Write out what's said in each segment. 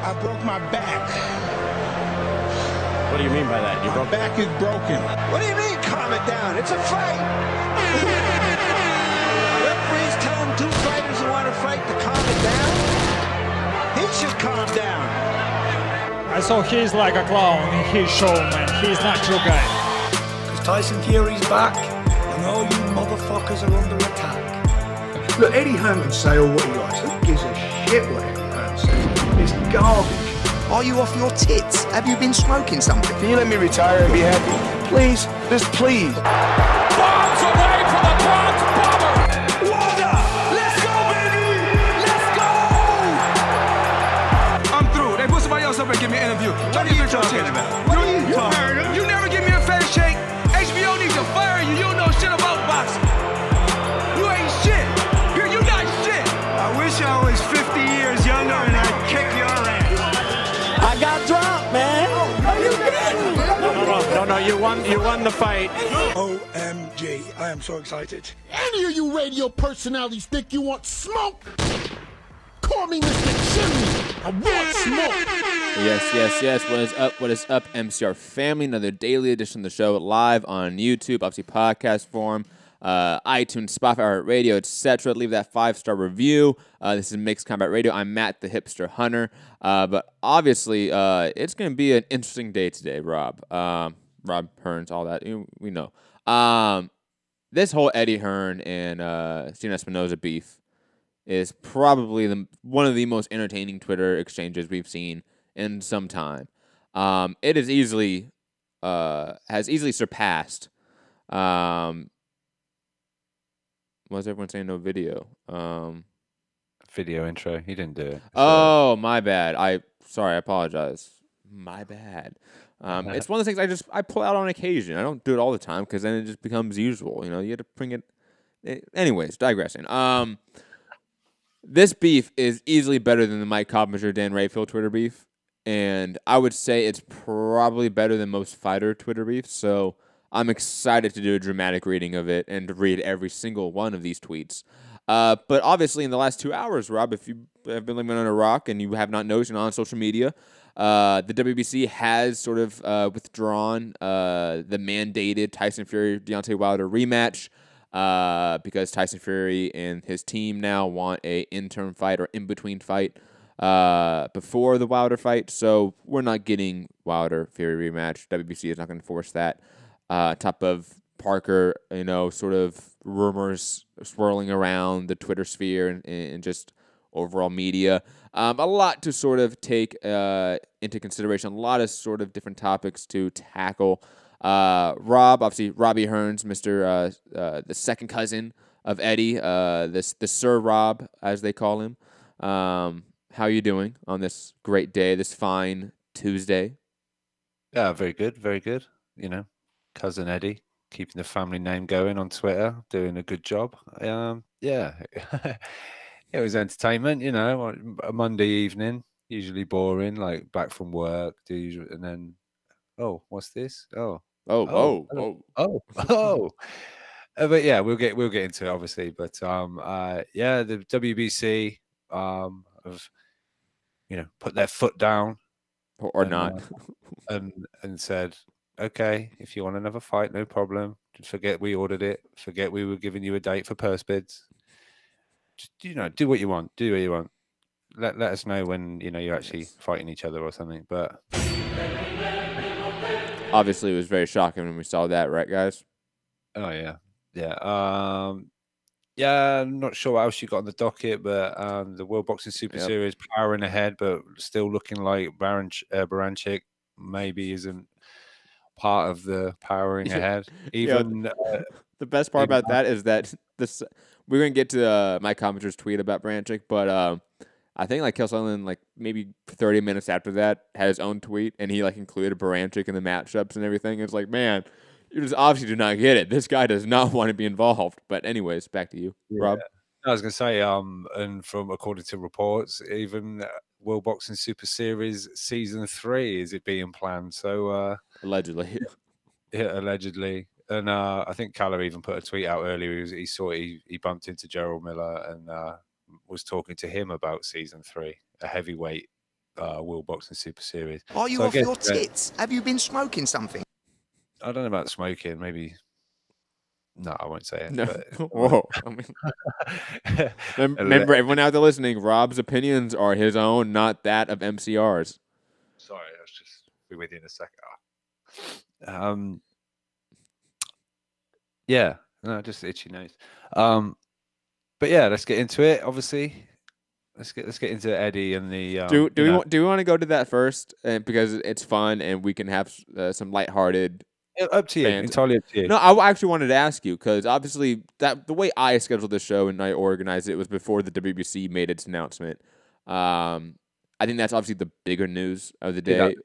I broke my back. What do you mean by that? My back is broken. What do you mean, calm it down? It's a fight. Referees telling two fighters who want to fight to calm it down. He should calm down. So he's like a clown in his show, man. He's not your guy. Because Tyson Fury's back, and all you motherfuckers are under attack. Look, Eddie Hearn can say all what he likes. Who gives a shit what Eddie Hearn says? It's garbage. Are you off your tits? Have you been smoking something? Can you let me retire and be happy? Please, just please. Bombs away from the Bronx Bomber! Wanda! Let's go, baby! Let's go! I'm through. They put somebody else up and give me an interview. What are you talking about? What are you talking about? You never give me a fair shake. HBO needs to fire you. You don't know shit about boxing. You ain't shit. You not shit. I wish I was 50 years younger and I'd kick your ass. I got dropped, man. Are you kidding? No, you won the fight. OMG, I am so excited. Any of you radio personalities think you want smoke? Call me Mr. Chimney. I want smoke. Yes. What is up, MCR family? Another daily edition of the show live on YouTube, obviously podcast form, iTunes, Spotify, Radio, etc. Leave that 5-star review. This is Mixed Combat Radio. I'm Matt, the hipster hunter. But obviously, it's going to be an interesting day today, Rob. Rob Hearns, all that. We know. This whole Eddie Hearn and Steven Espinoza beef is probably one of the most entertaining Twitter exchanges we've seen in some time. It is has easily surpassed. What's everyone saying? No video. Video intro. He didn't do it. Oh, my bad. I apologize. My bad. It's one of those things I pull out on occasion. I don't do it all the time because then it just becomes usual. You have to bring it. Anyways, digressing. This beef is easily better than the Mike Coppinger, Dan Rayfield Twitter beef, and I would say it's probably better than most fighter Twitter beefs. So I'm excited to do a dramatic reading of it and to read every single one of these tweets. But obviously, in the last 2 hours, Rob, if you have been living on a rock and you have not noticed on social media, the WBC has sort of withdrawn the mandated Tyson Fury Deontay Wilder rematch because Tyson Fury and his team now want a interim fight or in between fight before the Wilder fight. So we're not getting Wilder Fury rematch. WBC is not going to force that. Top of Parker, sort of rumors swirling around the Twitter sphere and just overall media. A lot to sort of take into consideration, a lot of sort of different topics to tackle. Rob, obviously, Robbie Hearns, the second cousin of Eddie, the Sir Rob, as they call him. How are you doing on this great day, this fine Tuesday? Yeah, very good, very good. Cousin Eddie, keeping the family name going on Twitter, doing a good job. Yeah, it was entertainment, a Monday evening, usually boring, like back from work, and then, oh, what's this? Oh. But yeah, we'll get into it, obviously. But yeah, the WBC have put their foot down or not, and said, okay, if you want another fight, no problem. Just forget we ordered it. Forget we were giving you a date for purse bids. Just, do what you want. Do what you want. Let us know when you're actually fighting each other or something. But obviously, it was very shocking when we saw that, right, guys? Oh yeah. Yeah, I'm not sure what else you got on the docket, but the World Boxing Super Series powering ahead, but still looking like Baranchik maybe isn't part of the powering ahead. Even the best part about that is that we're gonna get to Mike Commenter's tweet about Baranchik, but I think Kel Sutherland, maybe 30 minutes after that, had his own tweet, and he included Baranchik in the matchups and everything. It's like, man, you just obviously do not get it. This guy does not want to be involved. But anyways, back to you, Rob. I was gonna say, and from according to reports, even World Boxing Super Series Season 3 is it being planned? So allegedly, yeah, allegedly. And I think Callum even put a tweet out earlier. He bumped into Gerald Miller and was talking to him about Season 3, a heavyweight World Boxing Super Series. Are you So I off your guess, tits? Have you been smoking something? I don't know about smoking. Maybe. No, I won't say it. No. But, Whoa. I mean, remember, everyone out there listening, Rob's opinions are his own, not that of MCR's. Sorry, I was just be with you in a second. Yeah, no, just itchy nose. But yeah, let's get into it. Obviously, let's get into Eddie and the. Do we want to go to that first, because it's fun and we can have some lighthearted. Up to you, entirely up to you. No, I actually wanted to ask you because obviously that the way I scheduled the show and I organized it was before the WBC made its announcement. I think that's obviously the bigger news of the day.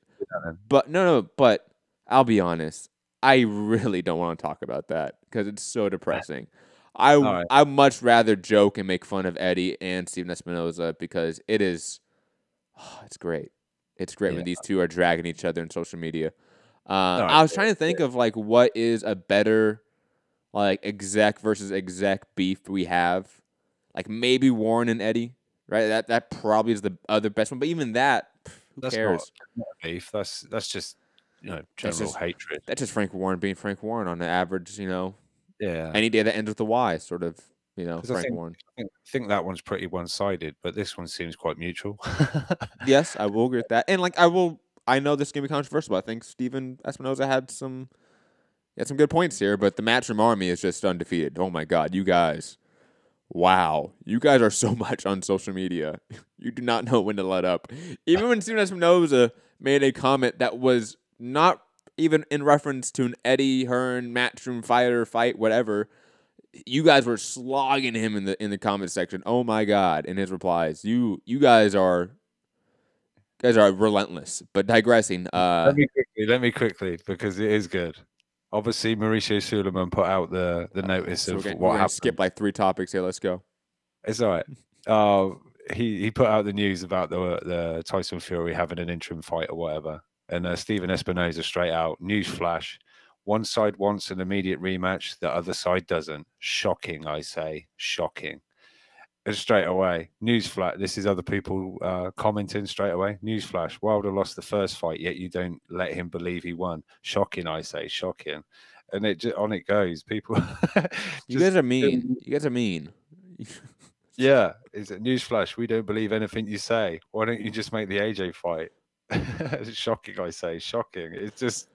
But but I'll be honest, I really don't want to talk about that because it's so depressing. I'd much rather joke and make fun of Eddie and Steven Espinoza because it is, it's great. It's great when these two are dragging each other in social media. I was trying to think of like what is a better like exec versus exec beef we have. Like maybe Warren and Eddie, right? That probably is the other best one. But even that, who cares? Not beef. That's just general hatred. That's just Frank Warren being Frank Warren on the average, Yeah. Any day that ends with a Y, sort of, Frank Warren. I think that one's pretty one-sided, but this one seems quite mutual. Yes, I will agree with that. And I know this is gonna be controversial, but I think Steven Espinoza had some good points here, but the Matchroom Army is just undefeated. Oh my God, you guys. Wow. You guys are so much on social media. You do not know when to let up. Even when Steven Espinoza made a comment that was not even in reference to an Eddie Hearn Matchroom fight, whatever, you guys were slogging him in the comment section. Oh my God! In his replies, you guys are relentless. But digressing. Let me quickly because it is good. Obviously, Mauricio Suleiman put out the notice of what happened. Skip like 3 topics here. Let's go. It's all right. He put out the news about the Tyson Fury having an interim fight or whatever. And Steven Espinoza straight out, newsflash, one side wants an immediate rematch, the other side doesn't. Shocking, I say, shocking. And straight away, newsflash, this is other people commenting straight away. Newsflash, Wilder lost the first fight, yet you don't let him believe he won. Shocking, I say, shocking. And on it goes. People. You guys are mean. You guys are mean. Yeah, is it newsflash? We don't believe anything you say. Why don't you just make the AJ fight? Shocking, I say, shocking. It's just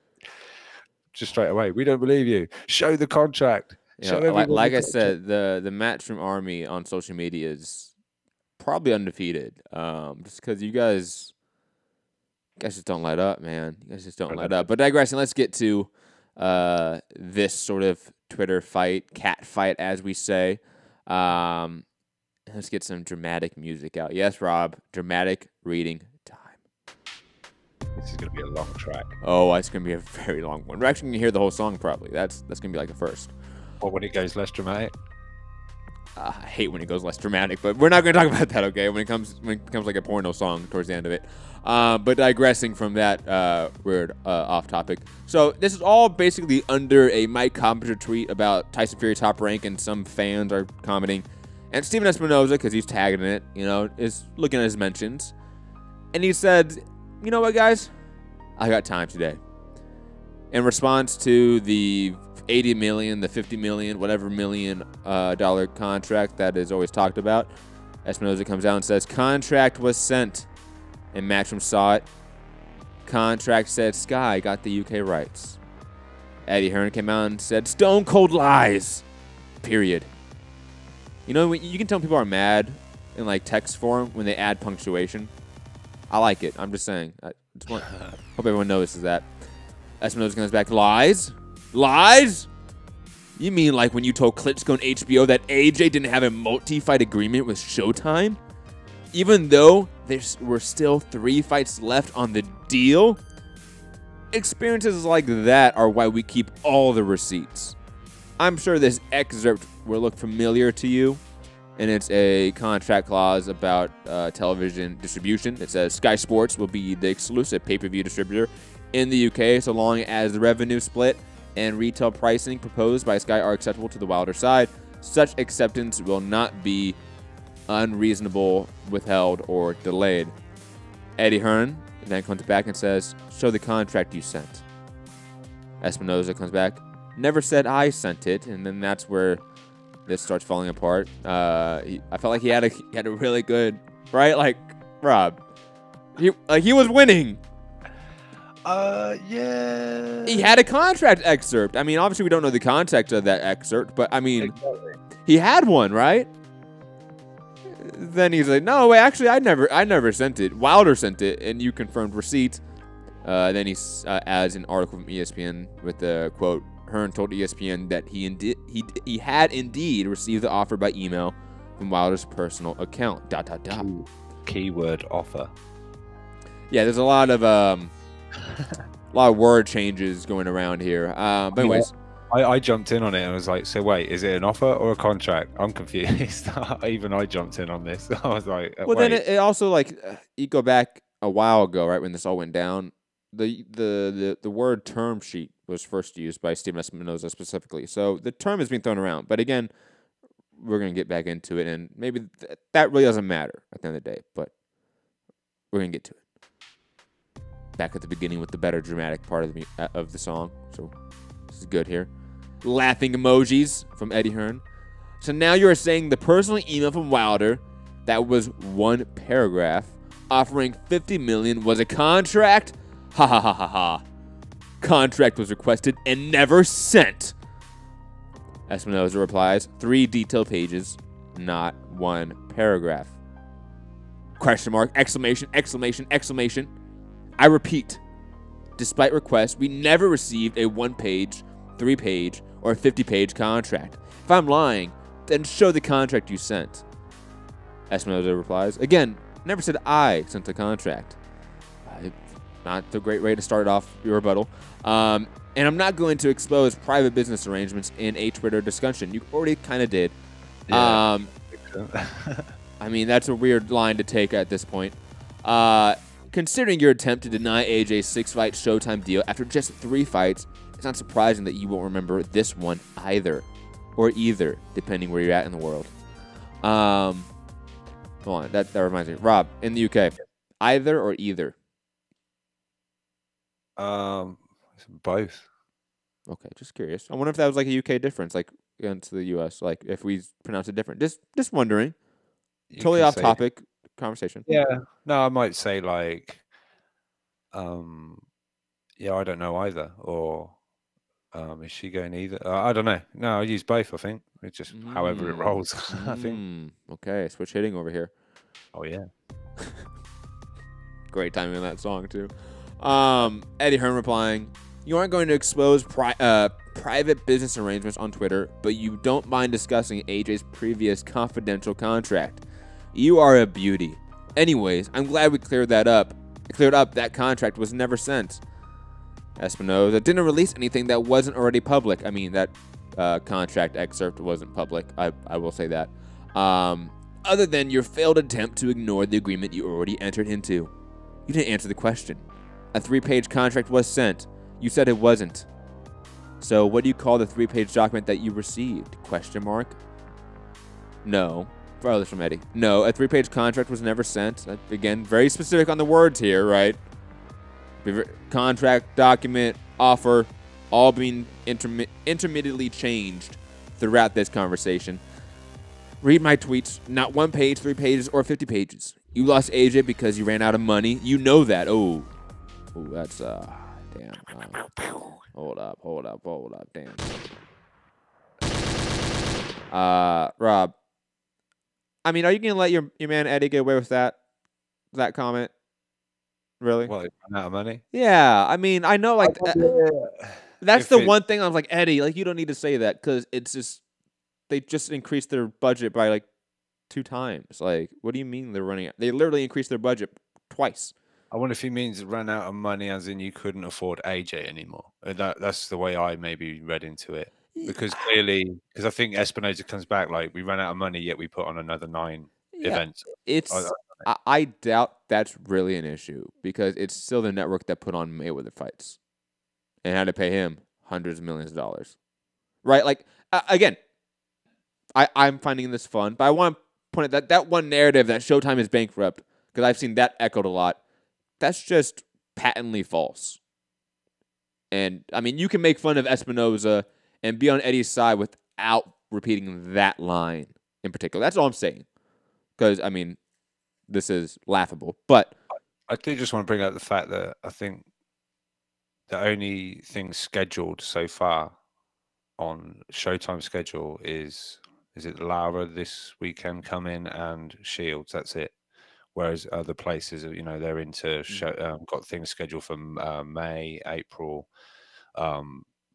straight away. We don't believe you. Show the contract. Like I said, the Matchroom Army on social media is probably undefeated. Just because you guys just don't let up, man. You guys just don't let up. But digressing, let's get to this sort of Twitter fight, cat fight, as we say. Let's get some dramatic music out. Yes, Rob, dramatic reading time. This is going to be a long track. Oh, it's going to be a very long one. We're actually going to hear the whole song probably. That's going to be like a first. Or when it goes less dramatic? I hate when it goes less dramatic, but we're not going to talk about that, okay? When it comes like a porno song towards the end of it. But digressing from that weird off topic. So this is all basically under a Mike Coppinger tweet about Tyson Fury Top Rank, and some fans are commenting. And Steven Espinoza, because he's tagging it, is looking at his mentions. And he said, you know what, guys? I got time today. In response to the 80 million, the 50 million, whatever million dollar contract that is always talked about, Espinoza comes out and says, contract was sent. And Matchroom saw it. Contract said Sky got the UK rights. Eddie Hearn came out and said, stone cold lies. Period. You can tell people are mad in like text form when they add punctuation. I like it. I'm just saying. Hope everyone notices that. Espinoza comes back. Lies? Lies? You mean like when you told Klitschko and HBO that AJ didn't have a multi-fight agreement with Showtime? Even though there were still 3 fights left on the deal? Experiences like that are why we keep all the receipts. I'm sure this excerpt will look familiar to you, and it's a contract clause about television distribution. It says Sky Sports will be the exclusive pay-per-view distributor in the UK so long as the revenue split and retail pricing proposed by Sky are acceptable to the Wilder side. Such acceptance will not be unreasonable, withheld, or delayed. Eddie Hearn then comes back and says, show the contract you sent. Espinoza comes back, never said I sent it, and then that's where this starts falling apart. I felt like he had a really good, right? Like, Rob, he was winning. Yeah. He had a contract excerpt. I mean, obviously we don't know the context of that excerpt, but I mean, he had one, right? Then he's like, no, wait, actually, I never sent it. Wilder sent it, and you confirmed receipt. Then he adds an article from ESPN with the quote, Hearn told ESPN that he had indeed received the offer by email from Wilder's personal account. ... Keyword offer. Yeah, there's a lot of word changes going around here. But anyways, I jumped in on it and was like, so wait, is it an offer or a contract? I'm confused. Even I jumped in on this. I was like, well, wait. then it also, like, you go back a while ago, right, when this all went down. The word term sheet was first used by Stephen Espinoza specifically. So the term is being thrown around. But again, we're going to get back into it, and maybe that really doesn't matter at the end of the day. But we're going to get to it. Back at the beginning with the better dramatic part of the song. So this is good here. Laughing emojis from Eddie Hearn. So now you are saying the personal email from Wilder that was one paragraph offering $50 million was a contract? Ha ha ha ha ha. Contract was requested and never sent. Espinoza replies, 3 detailed pages, not one paragraph. Question mark, exclamation, exclamation, exclamation. I repeat, despite requests, we never received a 1-page, 3-page, or 50-page contract. If I'm lying, then show the contract you sent. Espinoza replies, again, never said I sent the contract. Not the great way to start off your rebuttal. And I'm not going to expose private business arrangements in a Twitter discussion. You already kind of did. Yeah, I mean, that's a weird line to take at this point. Considering your attempt to deny AJ's 6-fight Showtime deal after just 3 fights, it's not surprising that you won't remember this one either. Or either, depending where you're at in the world. Hold on, that reminds me. Rob, in the UK, either or either? Both. Okay, just curious. I wonder if that was like a UK difference, like into the US, like if we pronounce it different. Just wondering. Totally off topic conversation. Yeah. No, I might say like, yeah, I don't know either. Or is she going either? I don't know. No, I use both, I think. It's just however it rolls, I think. Okay, switch hitting over here. Oh, yeah. Great timing on that song, too. Eddie Hearn replying, you aren't going to expose private business arrangements on Twitter, but you don't mind discussing AJ's previous confidential contract. You are a beauty. Anyways, I'm glad we cleared up that contract was never sent. Espinoza didn't release anything that wasn't already public. I mean, that contract excerpt wasn't public. I will say that. Other than your failed attempt to ignore the agreement you already entered into. You didn't answer the question. A 3-page contract was sent. You said it wasn't. So what do you call the 3-page document that you received? Question mark? No. Farthest from Eddie. No, a 3-page contract was never sent. Again, very specific on the words here, right? Contract, document, offer, all being intermittently changed throughout this conversation. Read my tweets. Not 1 page, 3 pages, or 50 pages. You lost AJ because you ran out of money. You know that. Oh, that's damn. Hold up. Damn. Rob. I mean, are you gonna let your man Eddie get away with that comment? Really? What, ran out of money? Yeah. I mean, I know, like that's the one thing I was like, Eddie, like you don't need to say that because it's just they just increased their budget by like 2 times. Like, what do you mean they're running out? They literally increased their budget twice. I wonder if he means ran out of money as in you couldn't afford AJ anymore. That's the way I maybe read into it. Because clearly, because I think Espinoza comes back like we ran out of money, yet we put on another 9 events. I doubt that's really an issue because it's still the network that put on Mayweather fights and had to pay him hundreds of millions of dollars. Right? Like, again, I'm finding this fun, but I want to point out that one narrative that Showtime is bankrupt because I've seen that echoed a lot. that's just patently false. And, I mean, you can make fun of Espinoza and be on Eddie's side without repeating that line in particular. That's all I'm saying. Because, I mean, this is laughable. But I do just want to bring up the fact that I think the only thing scheduled so far on Showtime schedule is it Lara this weekend coming and Shields. That's it. Whereas other places, they're into got things scheduled from May, April,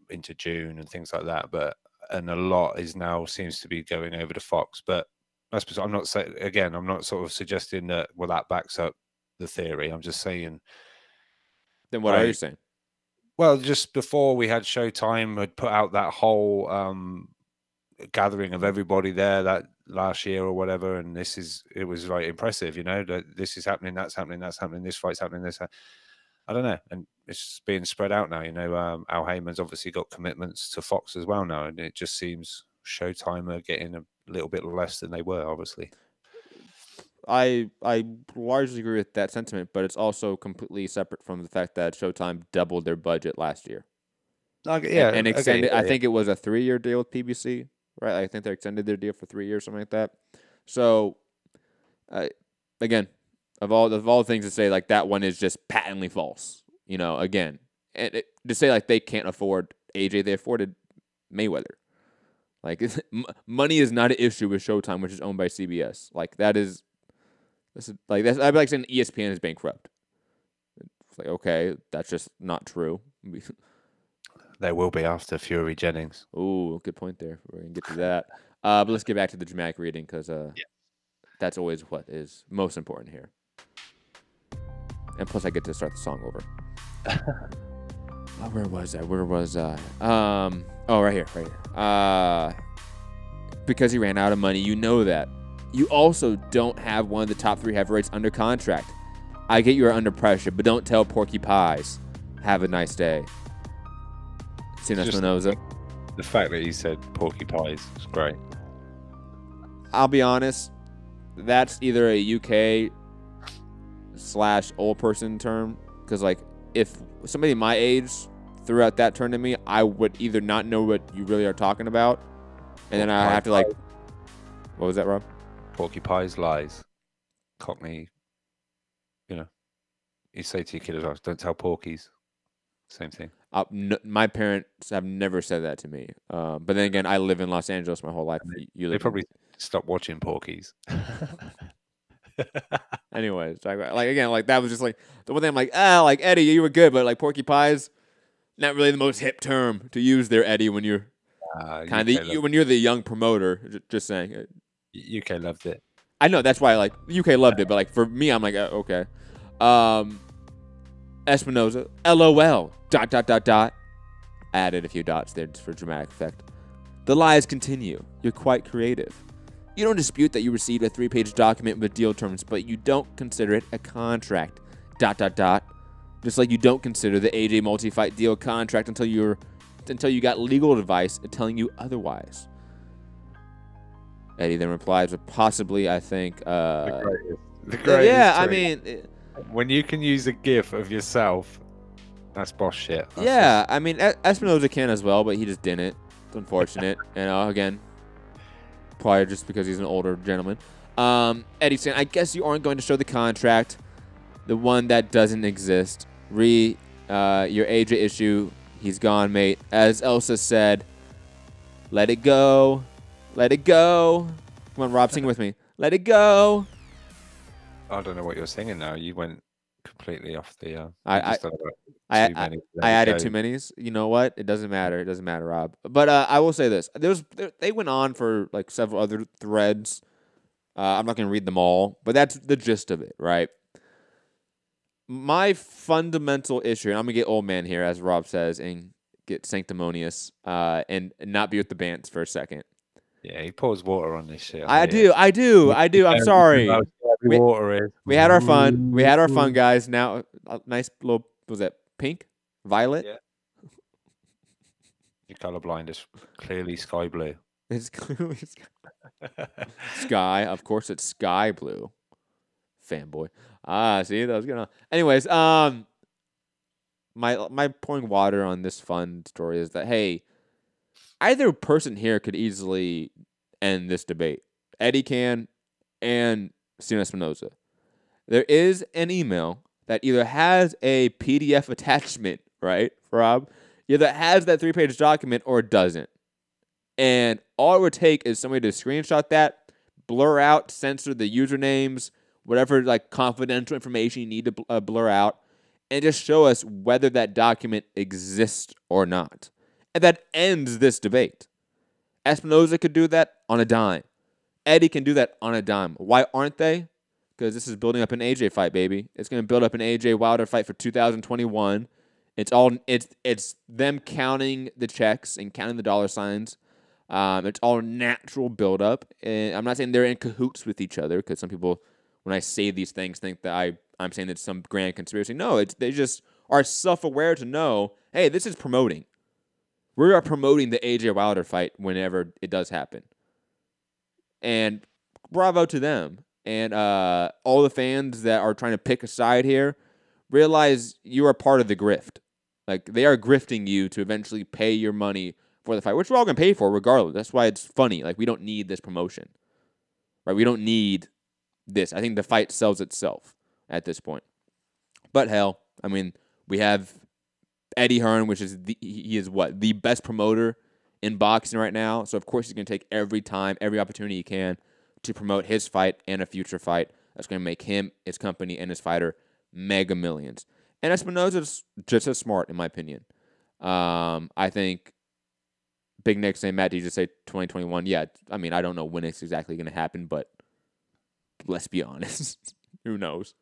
into June and things like that. And a lot is now seems to be going over to Fox. But I suppose I'm not saying, again, I'm not sort of suggesting that that backs up the theory. I'm just saying. Then what are you saying? Well, just before we had Showtime, had put out that whole gathering of everybody there that last year or whatever, and it was very impressive. That this is happening, that's happening, this fight's happening, this. I don't know, and it's being spread out now. Al Heyman's obviously got commitments to Fox as well now, and it just seems Showtime are getting a little bit less than they were, obviously. I largely agree with that sentiment, but it's also completely separate from the fact that Showtime doubled their budget last year. And extended. I think it was a 3-year deal with PBC, right? I think they extended their deal for 3 years, something like that. So, again, of all the things to say, like that one is just patently false. Again, and to say like they can't afford AJ, they afforded Mayweather. Like money is not an issue with Showtime, which is owned by CBS. Like that is. I'd be like saying ESPN is bankrupt. It's like, okay, that's just not true. There will be after Fury Jennings. Ooh, good point there. We're going to get to that. But let's get back to the dramatic reading because that's always what is most important here. And plus, I get to start the song over. Where was I? Oh, right here. Because he ran out of money, you know that. You also don't have one of the top 3 heavyweights under contract. I get you are under pressure, but don't tell Porky Pies. Have a nice day. See Espinoza? The fact that he said Porky Pies is great. I'll be honest. That's either a UK / old person term. Because, like, if somebody my age threw out that term to me, I would either not know what you really are talking about, and then I have to, like... What was that, Rob? Porky Pies lies. Cockney, you say to your kid as well, don't tell porkies. Same thing. My parents have never said that to me. But then again, I live in Los Angeles my whole life. They probably stopped watching Porkies. Anyways, like that was just like the one thing I'm like, like Eddie, you were good, but like Porky Pies, not really the most hip term to use there, Eddie, when you're when you're the young promoter. Just saying. UK loved it. I know, that's why like UK loved it, but like for me, I'm like, okay. Espinoza, LOL, ... Added a few dots there just for dramatic effect. The lies continue. You're quite creative. You don't dispute that you received a 3-page document with deal terms, but you don't consider it a contract. ... Just like you don't consider the AJ multi-fight deal contract until you got legal advice telling you otherwise. Eddie then replies with possibly, I think... the greatest yeah, tweet. I mean... When you can use a GIF of yourself, that's boss shit. I mean, Espinoza can as well, but he just didn't. It's unfortunate. Again, probably just because he's an older gentleman. Eddie saying, I guess you aren't going to show the contract, the one that doesn't exist. Your AJ issue, he's gone, mate. As Elsa said, let it go. Let it go. Come on, Rob, sing with me. Let it go. I don't know what you're singing now. You went completely off the... I added too many. You know what? It doesn't matter. It doesn't matter, Rob. But I will say this. They went on for like several other threads. I'm not going to read them all, but that's the gist of it, right? My fundamental issue, and I'm going to get old man here, as Rob says, and get sanctimonious and not be with the bands for a second. Yeah, he pours water on this shit. I do. I'm sorry. We had our fun. We had our fun, guys. Now, a nice little, was that pink? Violet? Yeah. Your colorblind is clearly sky blue. It's clearly sky. Of course, it's sky blue. Fanboy. See, that was good. Anyways, my pouring water on this fun story is that, hey, either person here could easily end this debate. Eddie can and Steven Espinoza. There is an email that either has a PDF attachment, right, Rob? Either has that 3-page document or it doesn't. And all it would take is somebody to screenshot that, blur out, censor the usernames, whatever like confidential information you need to blur out, and just show us whether that document exists or not. And that ends this debate. Espinoza could do that on a dime. Eddie can do that on a dime. Why aren't they? Because this is building up an AJ fight, baby. It's going to build up an AJ Wilder fight for 2021. It's them counting the checks and counting the dollar signs. It's all natural buildup. And I'm not saying they're in cahoots with each other, because some people, when I say these things, think that I'm saying it's some grand conspiracy. No, they just are self-aware to know, hey, this is promoting. We are promoting the AJ Wilder fight whenever it does happen. And bravo to them. And all the fans that are trying to pick a side here, realize you are part of the grift. Like, they are grifting you to eventually pay your money for the fight, which we're all going to pay for regardless. That's why it's funny. Like, we don't need this promotion. Right? We don't need this. I think the fight sells itself at this point. But hell, I mean, we have Eddie Hearn, which is he is what? The best promoter in boxing right now. So, of course, he's going to take every opportunity he can to promote his fight and a future fight that's going to make him, his company, and his fighter mega millions. And Espinoza's just as smart, in my opinion. I think Big Nick saying, Matt, did you just say 2021? Yeah, I mean, I don't know when it's exactly going to happen, but let's be honest. Who knows?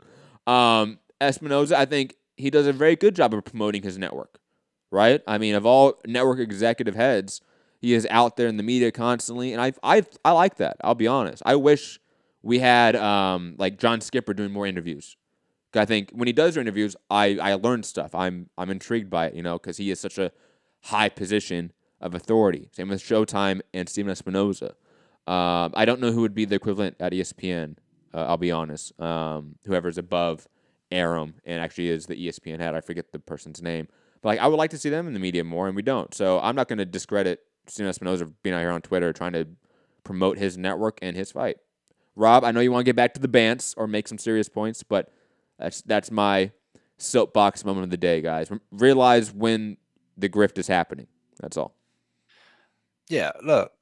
Espinoza, I think he does a very good job of promoting his network, right? I mean, of all network executive heads, he is out there in the media constantly, and I like that. I'll be honest. I wish we had like John Skipper doing more interviews. I think when he does interviews, I learn stuff. I'm intrigued by it, because he is such a high position of authority. Same with Showtime and Steven Espinoza. I don't know who would be the equivalent at ESPN. I'll be honest. Whoever's above Aram and actually is the ESPN head. I forget the person's name. But like, I would like to see them in the media more, and we don't. So I'm not going to discredit Steven Espinoza being out here on Twitter trying to promote his network and his fight. Rob, I know you want to get back to the bants or make some serious points, but that's my soapbox moment of the day, guys. Realize when the grift is happening. That's all. Yeah, look,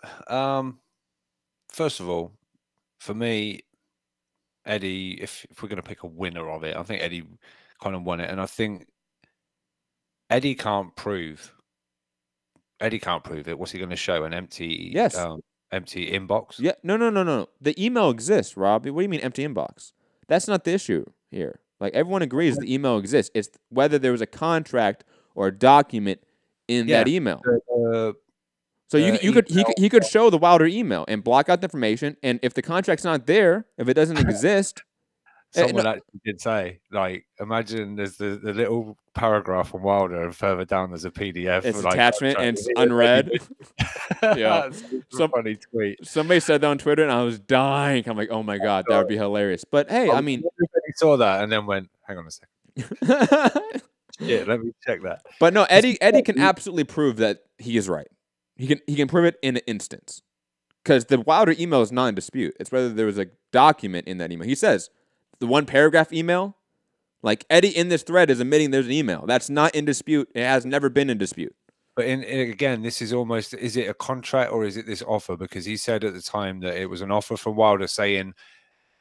first of all, for me, Eddie, if we're going to pick a winner of it, I think Eddie kind of won it. And I think Eddie can't prove it. What's he going to show? An empty, empty inbox? Yeah, no. The email exists, Rob. What do you mean empty inbox? That's not the issue here. Like, everyone agrees the email exists. It's whether there was a contract or a document in that email. So he could show the Wilder email and block out the information. And if the contract's not there, if it doesn't exist, someone actually did say, like, imagine there's the little paragraph on Wilder, and further down there's a PDF. It's attachment and it's unread. Yeah, some funny tweet. Somebody said that on Twitter, and I was dying. I'm like, oh my god, that would be hilarious. But hey, I mean, everybody saw that and then went, hang on a second. Yeah, let me check that. But no, Eddie can absolutely prove that he is right. He can prove it in an instance, because the Wilder email is not in dispute. It's whether there was a document in that email. He says the one paragraph email, like, Eddie in this thread is admitting there's an email. That's not in dispute. It has never been in dispute. But again, this is almost, is it a contract or is it this offer? Because he said at the time that it was an offer from Wilder saying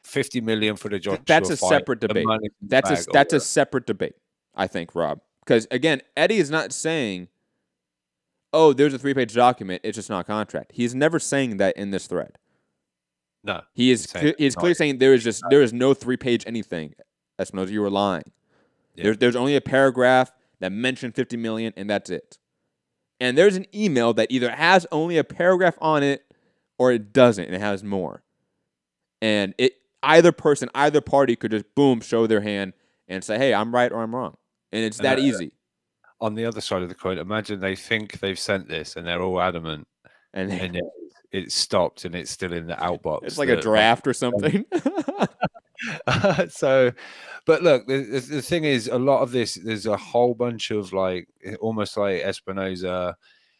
50 million for the Joshua That's a fight, separate debate. That's a separate debate, I think, Rob. Because again, Eddie is not saying, oh, there's a 3-page document, it's just not a contract. He's never saying that in this thread. No. He's clearly saying there is no 3-page anything. Espinoza, you were lying. Yeah. There's only a paragraph that mentioned 50 million, and that's it. And there's an email that either has only a paragraph on it or it doesn't, and it has more. And either party could just, boom, show their hand and say, hey, I'm right or I'm wrong. And it's that easy. On the other side of the coin, imagine they think they've sent this and they're all adamant, and it stopped and it's still in the outbox. It's like a draft or something. So, but look, the thing is, a lot of this, there's a whole bunch of like, almost like Espinoza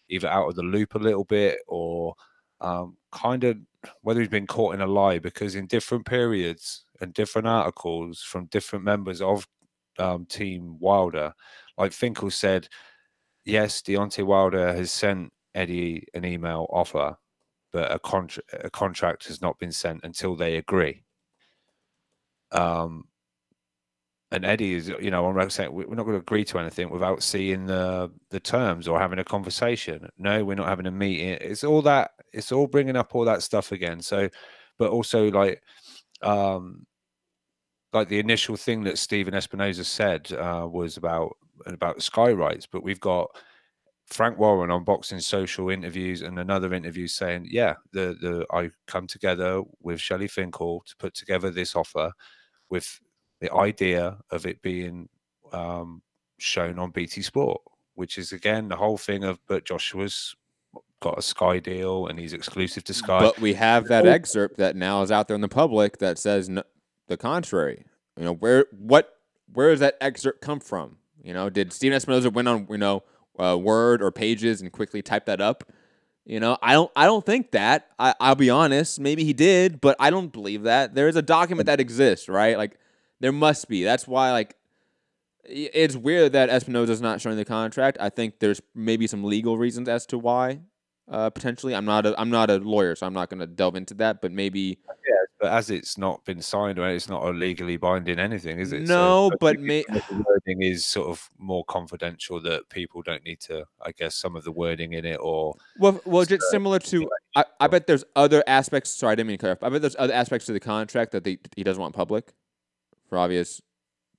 either out of the loop a little bit or kind of whether he's been caught in a lie, because in different periods and different articles from different members of Team Wilder, like Finkel said, yes, Deontay Wilder has sent Eddie an email offer, but a contract has not been sent until they agree. And Eddie is, on record saying we're not going to agree to anything without seeing the terms or having a conversation. No, we're not having a meeting. It's all that. It's all bringing up all that stuff again. So, but also like the initial thing that Stephen Espinoza said was about Sky rights, but we've got Frank Warren on Boxing Social interviews and another interview saying, yeah, I come together with Shelley Finkel to put together this offer with the idea of it being shown on BT Sport, which is again the whole thing of, but Joshua's got a Sky deal and he's exclusive to Sky. But we have that excerpt that now is out there in the public that says the contrary. Where does that excerpt come from? Did Steven Espinoza went on Word or Pages and quickly type that up? I don't think that. I'll be honest. Maybe he did, but I don't believe that. There is a document that exists, right? Like there must be. That's why it's weird that Espinoza's not showing the contract. I think there's maybe some legal reasons as to why. Potentially, I'm not a lawyer, so I'm not going to delve into that. But maybe, yeah. But as it's not been signed, or it's not a legally binding anything, is it? No, so, but the wording is sort of more confidential. That people don't need to, I guess, some of the wording in it, or well, just similar to. I bet there's other aspects. Sorry, I didn't mean to cut off. I bet there's other aspects to the contract that he doesn't want public, for obvious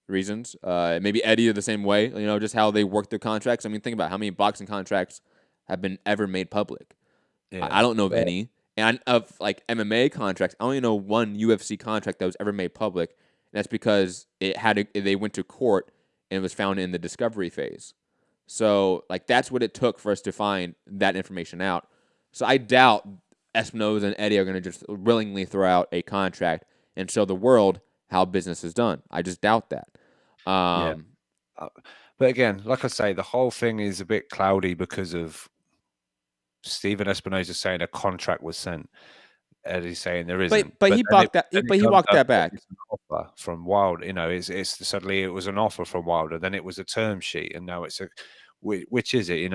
reasons. Maybe Eddie the same way. Just how they work their contracts. I mean, think about how many boxing contracts have been ever made public. Yeah. I don't know of any. And of like MMA contracts, I only know one UFC contract that was ever made public. And that's because they went to court and it was found in the discovery phase. So like that's what it took for us to find that information out. So I doubt Espinoza and Eddie are going to just willingly throw out a contract and show the world how business is done. I just doubt that. But again, like I say, the whole thing is a bit cloudy because of Stephen Espinoza saying a contract was sent. Eddie's saying there isn't. But he walked that back. It's an offer from Wilder. It's suddenly it was an offer from Wilder. Then it was a term sheet, and now it's which is it?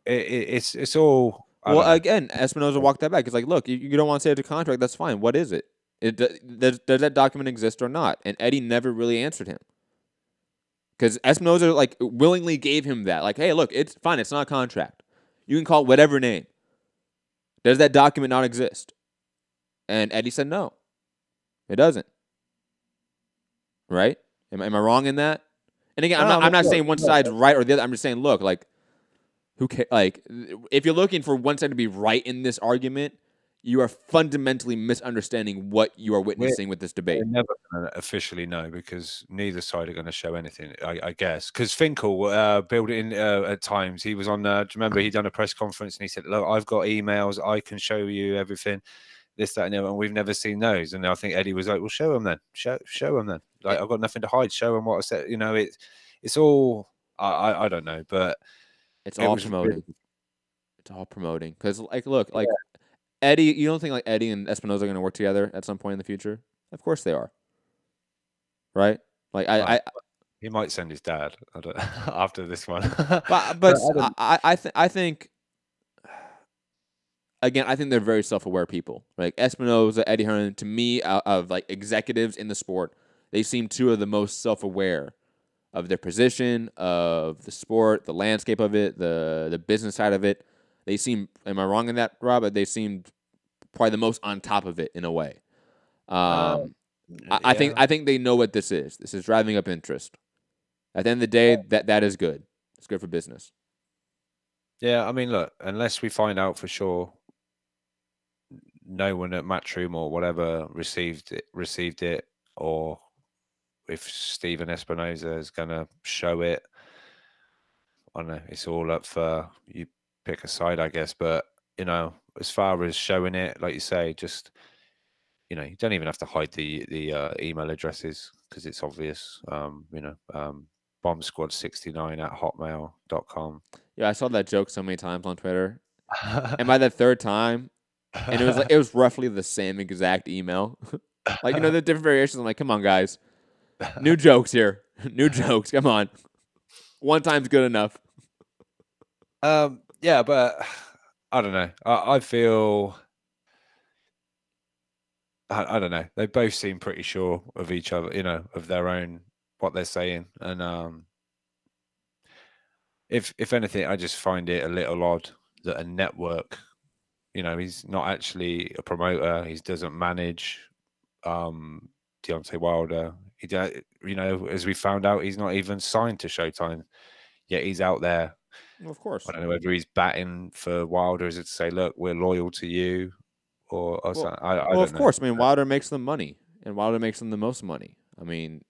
It's all. Well, again, Espinoza walked that back. It's like, look, you don't want to say it's a contract. That's fine. What is it? Does that document exist or not? And Eddie never really answered him. Because Espinoza willingly gave him that. Like, hey, look, it's fine. It's not a contract. You can call it whatever name. Does that document not exist? And Eddie said no. It doesn't. Right? Am I wrong in that? And again, I'm not saying one side's right or the other. I'm just saying, look, who cares? If you're looking for one side to be right in this argument, you are fundamentally misunderstanding what you are witnessing with this debate. We're never going to officially know because neither side are going to show anything, I guess. Because Finkel built it in at times. He was on, do you remember he done a press conference and he said, look, I've got emails. I can show you everything, this, that, and the other. And we've never seen those. And I think Eddie was like, well, show them then. Show them then. I've got nothing to hide. Show them what I said. It's all, I don't know, but it's all promoting. It's all promoting. Because, look, Eddie, you don't think Eddie and Espinoza are going to work together at some point in the future? Of course they are. Right? He might send his dad after this one. but I think again, I think they're very self-aware people. Like Espinoza, Eddie Hearn, to me, of executives in the sport, they seem two of the most self-aware of their position, of the sport, the landscape of it, the business side of it. They seem, am I wrong in that, Rob? They seem probably the most on top of it in a way. I think they know what this is. This is driving up interest. At the end of the day, that is good. It's good for business. Yeah, I mean, look, unless we find out for sure, no one at Matchroom or whatever received it, or if Stephen Espinoza is going to show it, I don't know. It's all up for you. Pick a side, I guess, but as far as showing it, like you say, just you don't even have to hide the email addresses because it's obvious. Bombsquad69 at hotmail.com. Yeah, I saw that joke so many times on Twitter, and by the third time, and it was roughly the same exact email. The different variations. I'm like, come on, guys, new jokes here, new jokes. Come on, one time's good enough. Yeah, but I don't know. I feel. I don't know. They both seem pretty sure of each other, of their own, what they're saying. And if anything, I just find it a little odd that a network, he's not actually a promoter. He doesn't manage Deontay Wilder. As we found out, he's not even signed to Showtime, yet he's out there. Well, of course. I don't know whether he's batting for Wilder. Is it to say, look, we're loyal to you? Or something. I don't know. Of course. I mean, Wilder makes them money, and Wilder makes them the most money. I mean,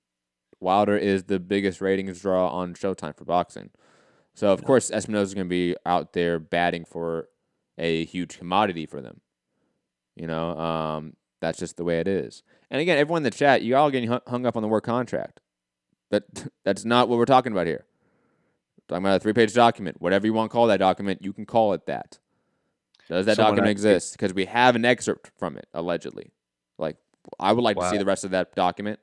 Wilder is the biggest ratings draw on Showtime for boxing. So, of course, Espinoza is going to be out there batting for a huge commodity for them. That's just the way it is. And again, everyone in the chat, you all getting hung up on the word contract. That's not what we're talking about here. We're talking about a 3-page document. Whatever you want to call that document, you can call it that. Does that document exist? Because we have an excerpt from it, allegedly. I would like to see the rest of that document.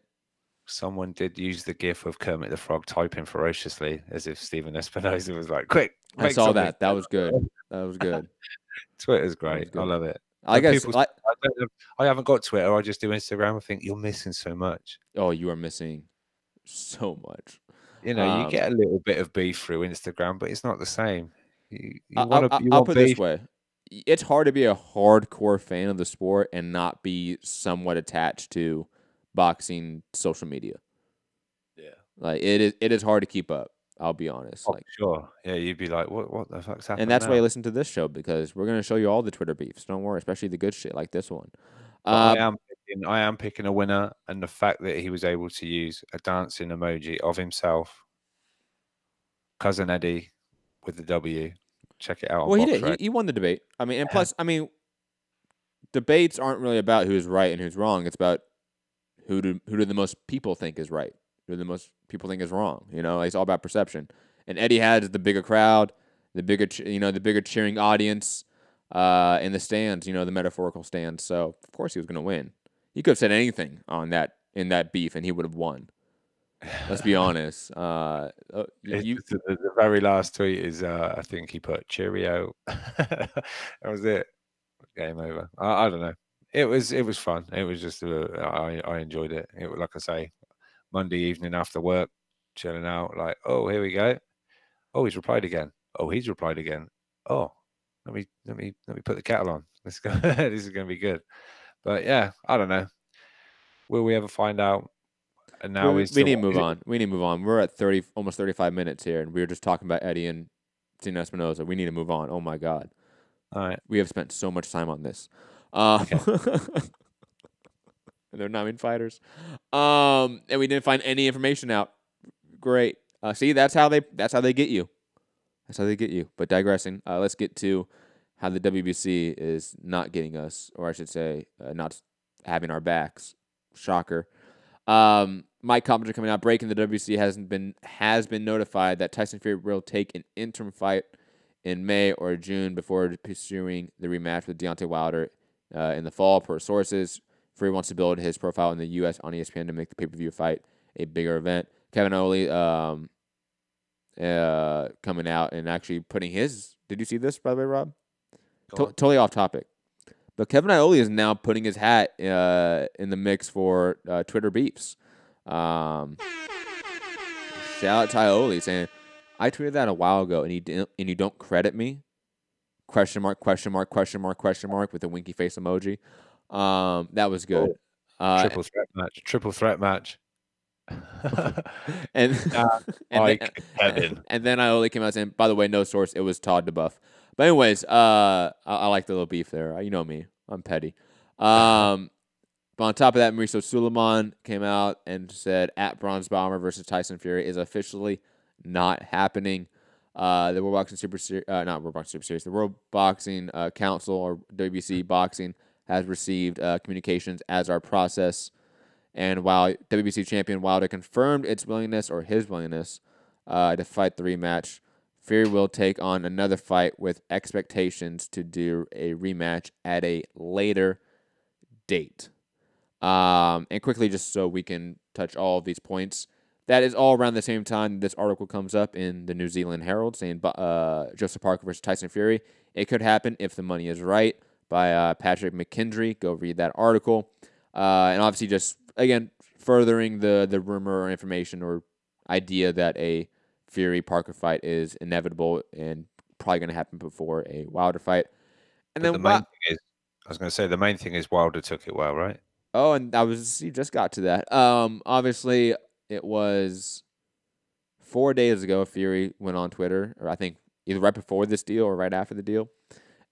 Someone did use the gif of Kermit the Frog typing ferociously as if Stephen Espinoza was like, quick. I saw that. That was good. That was good. Twitter's great. I love it. I haven't got Twitter. I just do Instagram. I think you're missing so much. Oh, you are missing so much. You get a little bit of beef through Instagram, but it's not the same. I'll put it this way. It's hard to be a hardcore fan of the sport and not be somewhat attached to boxing social media. Yeah. It is hard to keep up. I'll be honest. Oh, sure. Yeah, you'd be like, what the fuck's happening? And that's now? why you listen to this show, because we're going to show you all the Twitter beefs. Don't worry, especially the good shit like this one. I am picking a winner, and the fact that he was able to use a dancing emoji of himself, Cousin Eddie, with the W. Check it out. Well, he did. He won the debate. I mean, and plus, debates aren't really about who's right and who's wrong. It's about who do the most people think is right, who do the most people think is wrong. It's all about perception. And Eddie has the bigger crowd, the bigger cheering audience in the stands. The metaphorical stands. So of course he was going to win. He could have said anything in that beef, and he would have won. Let's be honest. The very last tweet is, I think he put cheerio. That was it. Game over. I don't know. It was fun. It was just I enjoyed it. Like I say, Monday evening after work, chilling out. Like, oh, here we go. Oh, he's replied again. Oh, he's replied again. Oh, let me put the kettle on. Let's go. This is going to be good. But yeah, I don't know. Will we ever find out? And now we need to move on. We need to move on. We're at almost 35 minutes here, and we were just talking about Eddie and Tino Espinoza. We need to move on. Oh my God! All right, we have spent so much time on this. Okay. They're not even fighters, and we didn't find any information out. Great. See, that's how they get you. That's how they get you. But digressing, let's get to how the WBC is not getting us, or I should say, not having our backs. Shocker. Mike Coppinger coming out, breaking the WBC has been notified that Tyson Fury will take an interim fight in May or June before pursuing the rematch with Deontay Wilder in the fall. Per sources, Fury wants to build his profile in the U.S. on ESPN to make the pay-per-view fight a bigger event. Kevin Oley coming out and actually putting his. Did you see this, by the way, Rob? Totally off topic. But Kevin Iole is now putting his hat in the mix for Twitter beefs. Shout out to Iole saying, "I tweeted that a while ago, and you don't credit me?" Question mark, question mark, question mark, question mark with a winky face emoji. That was good. Triple threat match. and then Iole came out saying, "By the way, no source. It was Todd DeBuff." But anyways, I like the little beef there. You know me. I'm petty. But on top of that, Mauricio Suleiman came out and said at Bronze Bomber versus Tyson Fury is officially not happening. The World Boxing Super Series, not World Boxing Super Series, the World Boxing Council or WBC Boxing has received communications as our process. And while WBC champion Wilder confirmed its willingness or his willingness to fight the rematch, Fury will take on another fight with expectations to do a rematch at a later date. And quickly, just so we can touch all of these points, that is all around the same time this article comes up in the New Zealand Herald saying Joseph Parker versus Tyson Fury. It could happen if the money is right, by Patrick McKendry. Go read that article. And obviously just, again, furthering the rumor or information or idea that a Fury-Parker fight is inevitable and probably going to happen before a Wilder fight. And but then the main thing is, I was going to say, the main thing is Wilder took it well, right? Oh, and you just got to that. Obviously, it was 4 days ago, Fury went on Twitter, or I think either right before this deal or right after the deal,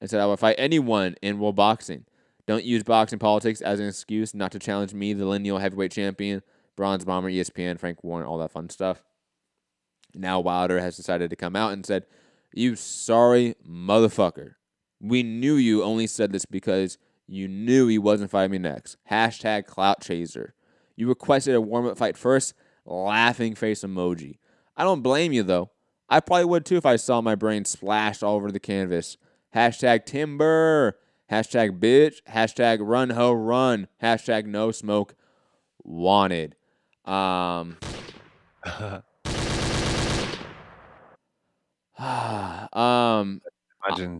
and said, I will fight anyone in world boxing. Don't use boxing politics as an excuse not to challenge me, the lineal heavyweight champion, bronze bomber, ESPN, Frank Warren, all that fun stuff. Now Wilder has decided to come out and said, you sorry motherfucker. We knew you only said this because you knew he wasn't fighting me next. Hashtag clout chaser. You requested a warm-up fight first. Laughing face emoji. I don't blame you, though. I probably would, too, if I saw my brain splashed all over the canvas. Hashtag timber. Hashtag bitch. Hashtag run ho run. Hashtag no smoke wanted. Imagine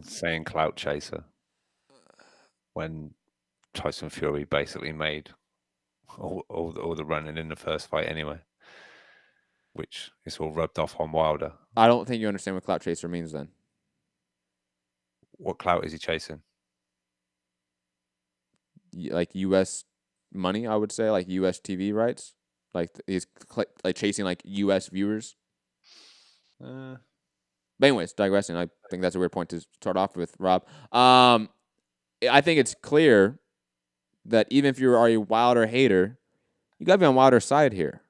saying clout chaser when Tyson Fury basically made all the running in the first fight anyway, which is all rubbed off on Wilder. I don't think you understand what clout chaser means then. What clout is he chasing? Like U.S. money, I would say, like U.S. TV rights. Like he's like chasing like U.S. viewers. But anyways, digressing. I think that's a weird point to start off with, Rob. I think it's clear that even if you are a Wilder hater, you got to be on Wilder's side here,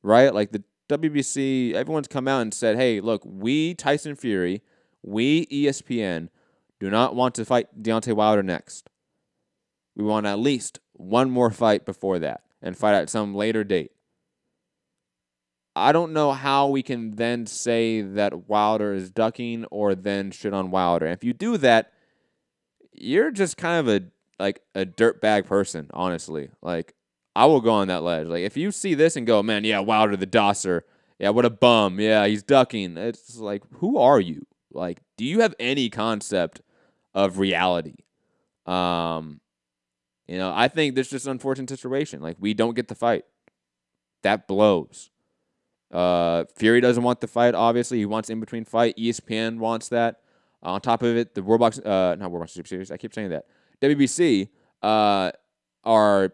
right? Like the WBC, everyone's come out and said, hey, look, we, Tyson Fury, we, ESPN, do not want to fight Deontay Wilder next. We want at least one more fight before that and fight at some later date. I don't know how we can then say that Wilder is ducking or then shit on Wilder. And if you do that, you're just kind of a dirtbag person, honestly. Like, I will go on that ledge. Like, if you see this and go, man, yeah, Wilder the dosser. Yeah, what a bum. Yeah, he's ducking. It's like, who are you? Like, do you have any concept of reality? I think this is just an unfortunate situation. Like, we don't get the fight. That blows. Fury doesn't want the fight, obviously. He wants in-between fight. ESPN wants that. On top of it, the not World Boxing Super Series, I keep saying that. WBC are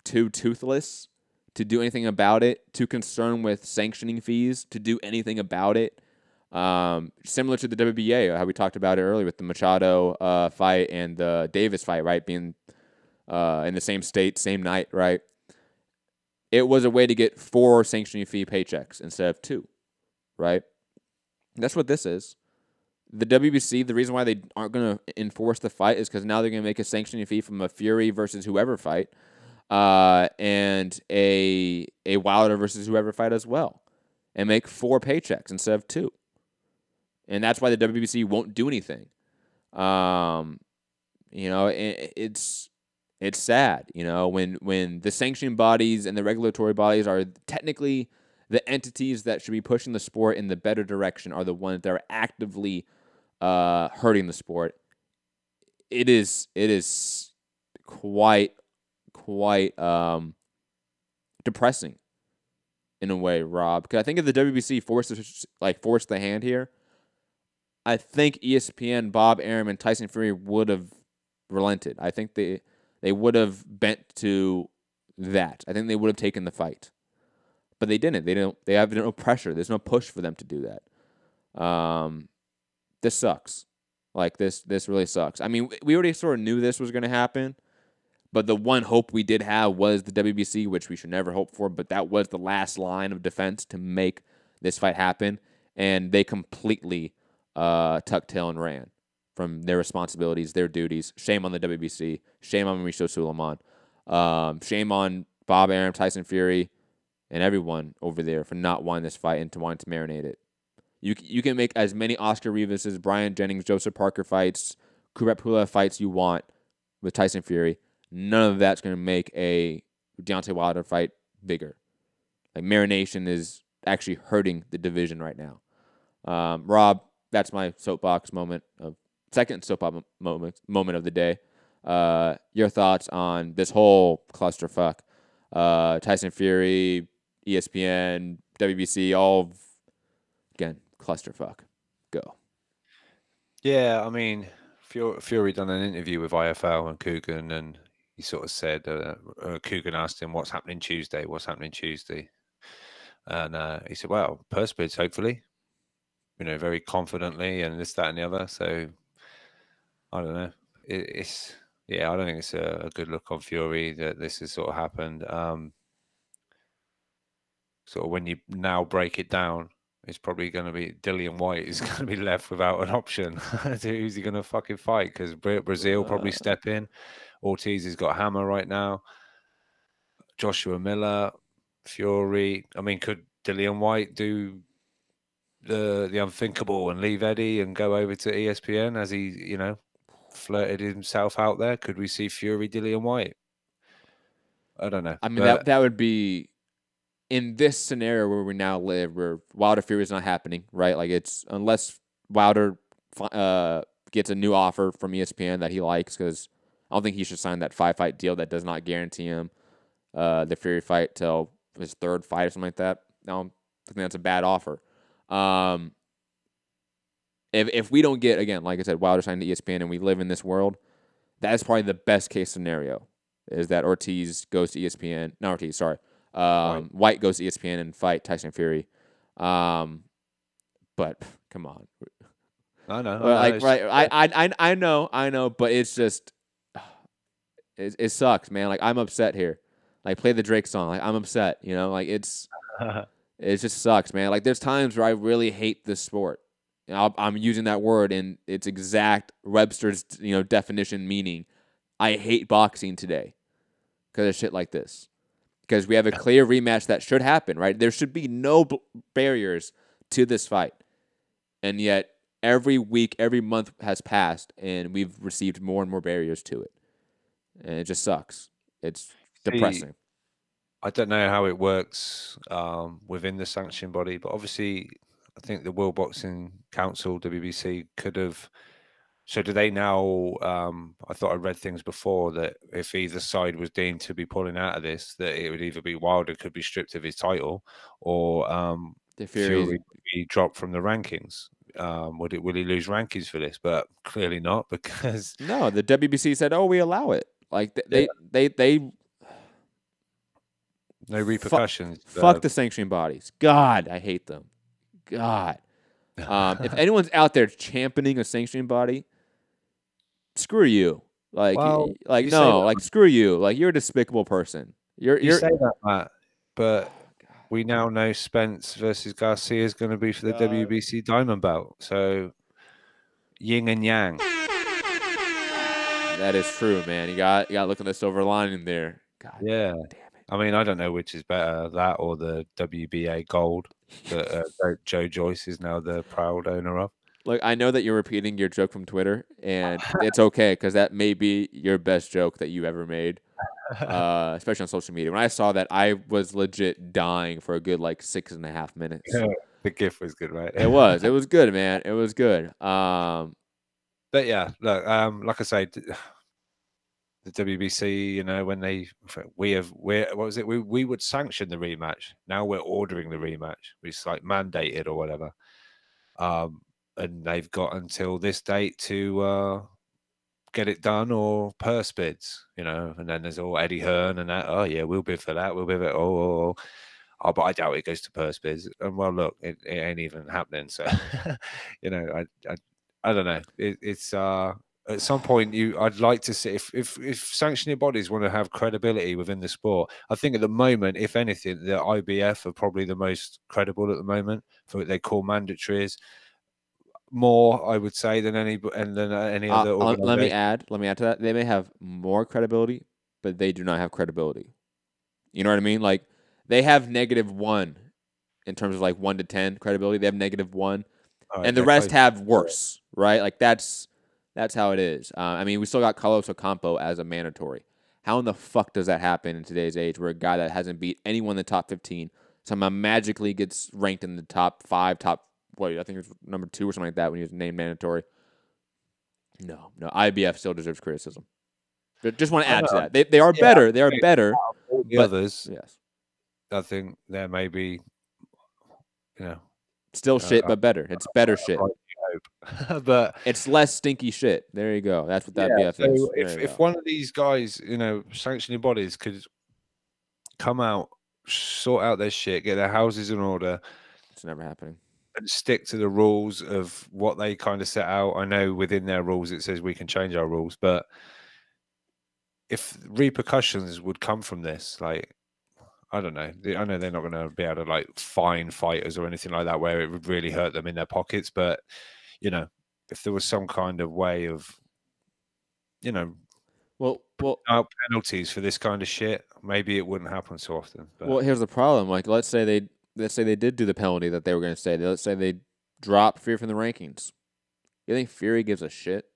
too toothless to do anything about it, too concerned with sanctioning fees to do anything about it. Similar to the WBA, how we talked about it earlier with the Machado fight and the Davis fight, right, being in the same state, same night, right? It was a way to get 4 sanctioning fee paychecks instead of 2, right? That's what this is. The WBC, the reason why they aren't going to enforce the fight is because now they're going to make a sanctioning fee from a Fury versus whoever fight and a Wilder versus whoever fight as well and make 4 paychecks instead of 2. And that's why the WBC won't do anything. It's sad, when the sanctioning bodies and the regulatory bodies are technically the entities that should be pushing the sport in the better direction are the ones that are actively hurting the sport. It is quite depressing in a way, Rob. Because I think if the WBC forced the hand here, I think ESPN, Bob Arum, and Tyson Fury would have relented. I think they would have bent to that. I think they would have taken the fight. But they didn't. They have no pressure. There's no push for them to do that. This sucks. Like, this really sucks. I mean, we already sort of knew this was going to happen, but the one hope we did have was the WBC, which we should never hope for, but that was the last line of defense to make this fight happen, and they completely tucked tail and ran from their responsibilities, their duties. Shame on the WBC. Shame on Mauricio Suleiman. Shame on Bob Arum, Tyson Fury, and everyone over there for not wanting this fight and to wanting to marinate it. You can make as many Oscar Rivas, Brian Jennings, Joseph Parker fights, Kubrat Pulev fights you want with Tyson Fury. None of that's going to make a Deontay Wilder fight bigger. Like, marination is actually hurting the division right now. Rob, that's my soapbox moment second soapbox moment of the day. Your thoughts on this whole clusterfuck? Tyson Fury, ESPN, WBC, all again clusterfuck. Go. Yeah, I mean, Fury done an interview with IFL and Coogan, and he sort of said, Coogan asked him, "What's happening Tuesday? What's happening Tuesday?" And he said, "Well, purse bids, hopefully." Very confidently, and this, that, and the other. So I don't know. I don't think it's a good look on Fury that this has sort of happened. Sort of when you now break it down, it's probably going to be Dillian White is going to be left without an option. Who's he going to fucking fight? Because Brazil probably step in. Ortiz has got hammer right now. Joshua Miller, Fury. I mean, could Dillian White do the unthinkable and leave Eddie and go over to ESPN as he, flirted himself out there? Could we see Fury Dillian White? I don't know. I mean, that would be in this scenario where we now live, where Wilder Fury is not happening, right? Like, it's unless Wilder gets a new offer from ESPN that he likes, because I don't think he should sign that 5-fight deal that does not guarantee him the Fury fight till his third fight or something like that. I think that's a bad offer. If we don't get, again, like I said, Wilder signed to ESPN and we live in this world, that is probably the best case scenario, is that Ortiz goes to ESPN. Not Ortiz, sorry. White goes to ESPN and fight Tyson Fury. But come on. I know. I know, but it's just, it sucks, man. Like, I'm upset here. Like, play the Drake song. Like, I'm upset, like, it just sucks, man. Like, there's times where I really hate this sport. I'm using that word in its exact Webster's, definition meaning. I hate boxing today because of shit like this. Because we have a clear rematch that should happen, right? There should be no barriers to this fight. And yet, every week, every month has passed, and we've received more and more barriers to it. And it just sucks. It's depressing. I don't know how it works within the sanction body, but obviously, I think the World Boxing Council, WBC, could have. So do they now? I thought I read things before that if either side was deemed to be pulling out of this, that it would either be Wilder could be stripped of his title, or Fury would be dropped from the rankings. Will he lose rankings for this? But clearly not, because no, the WBC said, "Oh, we allow it." Like they no repercussions. Fuck the sanctioning bodies. God, I hate them. God. If anyone's out there championing a sanctioning body, screw you. Like, screw you. Like, you're a despicable person. You say that, Matt, but we now know Spence versus Garcia is going to be for the WBC Diamond Belt. So, yin and yang. That is true, man. You got to look at the silver lining there. God, yeah. Damn it. I mean, I don't know which is better, that or the WBA Gold that Joe Joyce is now the proud owner of. Look, I know that you're repeating your joke from Twitter, and it's okay, because that may be your best joke that you ever made, especially on social media. When I saw that, I was legit dying for a good, 6.5 minutes. Yeah, the GIF was good, right? It was. It was good, man. It was good. But yeah, look, like I say, the WBC, when we would sanction the rematch. Now we're ordering the rematch. It's mandated or whatever. And they've got until this date to get it done, or purse bids, and then there's all Eddie Hearn and that. Oh yeah, we'll bid for that. We'll bid for it. Oh, but I doubt it goes to purse bids. And well, look, it ain't even happening. So, I don't know. It's at some point, I'd like to see if sanctioning bodies want to have credibility within the sport. I think at the moment, if anything, the IBF are probably the most credible at the moment for what they call mandatories. more, I would say, than any other organization. Let me add to that. They may have more credibility, but they do not have credibility. You know what I mean? Like, they have -1 in terms of like 1 to 10 credibility. They have -1, and the rest have worse, right? Like that's how it is. I mean, we still got Carlos Ocampo as a mandatory. How in the fuck does that happen in today's age, where a guy that hasn't beat anyone in the top 15 somehow magically gets ranked in the top 5, I think it was number 2 or something like that when he was named mandatory? No, IBF still deserves criticism. But just want to add to that. They are better. They are better. The others, yes, I think there may be, still shit, but better. It's better shit. But it's less stinky shit. There you go. That's what that BF is. So if one of these guys, sanctioning bodies could come out, sort out their shit, get their houses in order, it's never happening, and stick to the rules of what they kind of set out. I know within their rules it says we can change our rules, but if repercussions would come from this, like, I don't know. I know they're not going to be able to like fine fighters or anything like that where it would really hurt them in their pockets, but if there was some kind of way of, well, penalties for this kind of shit, maybe it wouldn't happen so often. But. Well, here's the problem. Like, let's say they did do the penalty that they were going to say. Let's say they drop Fury from the rankings. You think Fury gives a shit?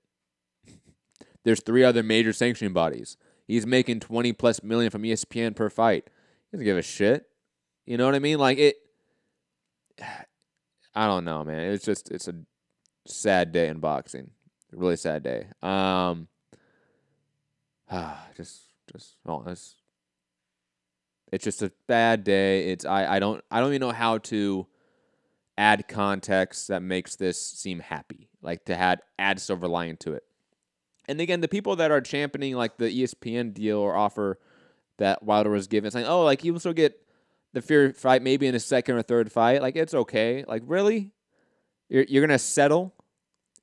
There's 3 other major sanctioning bodies. He's making $20+ million from ESPN per fight. He doesn't give a shit. You know what I mean? Like it. I don't know, man. It's a sad day in boxing. A really sad day. It's just a bad day. I don't even know how to add context that makes this seem happy. Like to add silver lining to it. And again, the people that are championing like the ESPN deal or offer that Wilder was given, saying, "Oh, like he will still get the Fury fight maybe in a second or third fight." Like it's okay. Like really, you're gonna settle,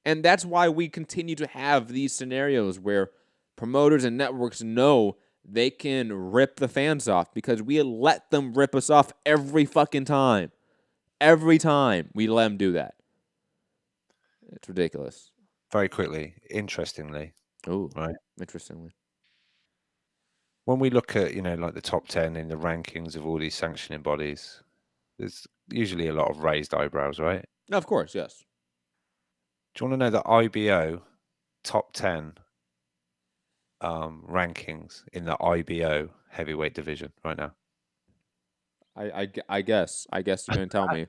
and that's why we continue to have these scenarios where promoters and networks know they can rip the fans off because we let them rip us off every fucking time. Every time we let them do that. It's ridiculous. Very quickly, interestingly. Oh, right. Interestingly. When we look at, like the top 10 in the rankings of all these sanctioning bodies, there's usually a lot of raised eyebrows, right? No, of course, yes. Do you want to know the IBO top 10 rankings in the IBO heavyweight division right now? I guess you're going to tell me.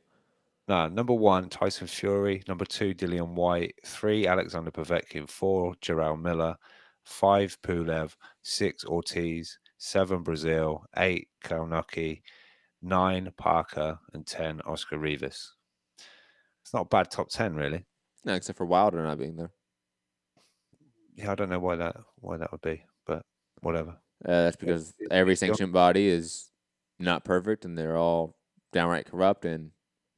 No, number 1, Tyson Fury. Number 2, Dillian White. 3, Alexander Povetkin. 4, Jarrell Miller. 5, Pulev. 6, Ortiz. 7, Brazil. 8, Kaunucky. 9, Parker. And 10, Oscar Rivas. It's not a bad top 10, really. No, except for Wilder not being there. Yeah, I don't know why that would be, but whatever. That's because every sanctioned body is not perfect, and they're all downright corrupt, and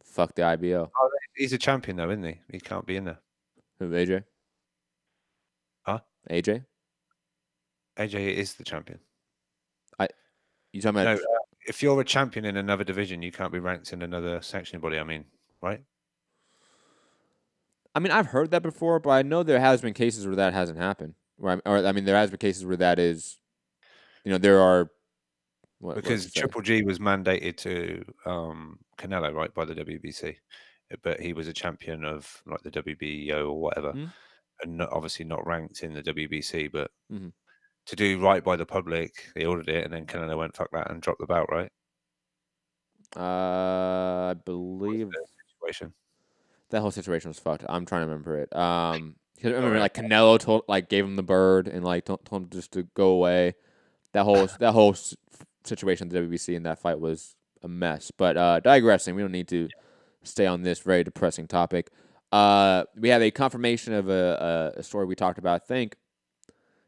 fuck the IBO. Oh, he's a champion, though, isn't he? He can't be in there. Who, AJ? Huh? AJ? AJ is the champion. You talking about? No, if you're a champion in another division, you can't be ranked in another sanctioning body. I mean, right? I mean, I've heard that before, but I know there has been cases where that hasn't happened. There has been cases where that is, there are. Because Triple G was mandated to Canelo, right, by the WBC, but he was a champion of like the WBO or whatever, and obviously not ranked in the WBC. But to do right by the public, they ordered it, and then Canelo went fuck that and dropped the belt, right? I believe that whole situation was fucked. I'm trying to remember it. I remember like Canelo gave him the bird and told him just to go away. That whole situation at the WBC in that fight was a mess. But digressing, we don't need to stay on this very depressing topic. We have a confirmation of a story we talked about, I think,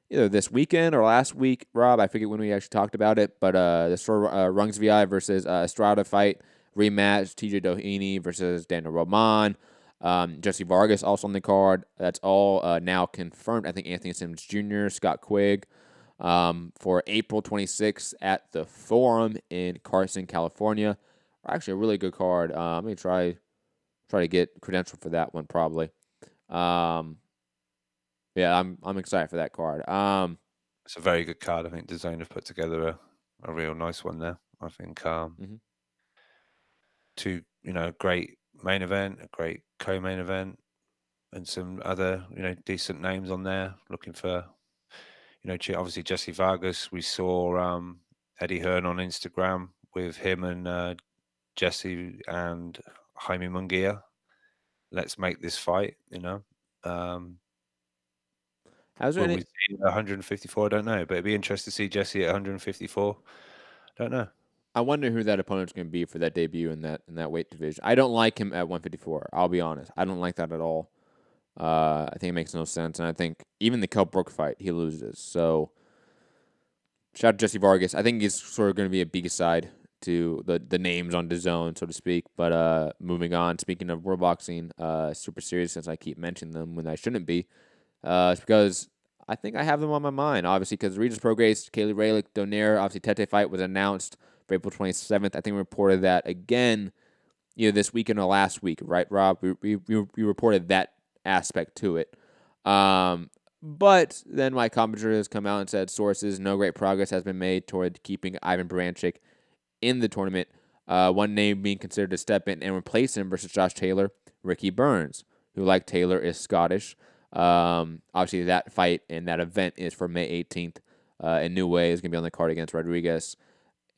either this weekend or last week, Rob. I forget when we actually talked about it. But the story, Rungs VI versus Estrada fight rematch, TJ Doheny versus Daniel Roman. Jesse Vargas also on the card. That's all now confirmed. I think Anthony Sims Jr., Scott Quigg, for April 26th at the Forum in Carson, California. Actually, a really good card. Let me try to get credentialed for that one probably. Yeah, I'm excited for that card. It's a very good card. I think DAZN have put together a real nice one there. I think two, great main event, a great co-main event, and some other, decent names on there. Looking for, obviously Jesse Vargas. We saw Eddie Hearn on Instagram with him and Jesse and Jaime Munguia. Let's make this fight, How's Will it? we see 154? I don't know, but it'd be interesting to see Jesse at 154. Don't know. I wonder who that opponent's going to be for that debut in that weight division. I don't like him at 154. I'll be honest. I don't like that at all. I think it makes no sense, and I think even the Kell Brook fight he loses. So shout out to Jesse Vargas. I think he's sort of going to be a B side to the names on DAZN, so to speak. But moving on, speaking of World Boxing Super Series, since I keep mentioning them when I shouldn't be, it's because I think I have them on my mind. Obviously, because Regis Prograis, Kaylee Raylick, Donaire, obviously Tete fight was announced for April 27th. I think we reported that again, this weekend or last week, right, Rob? We reported that aspect to it. But then my commentator has come out and said sources, no great progress has been made toward keeping Ivan Baranchyk in the tournament. One name being considered to step in and replace him versus Josh Taylor, Ricky Burns, who, like Taylor, is Scottish. Obviously, that fight and that event is for May 18th. In New Way is going to be on the card against Rodriguez.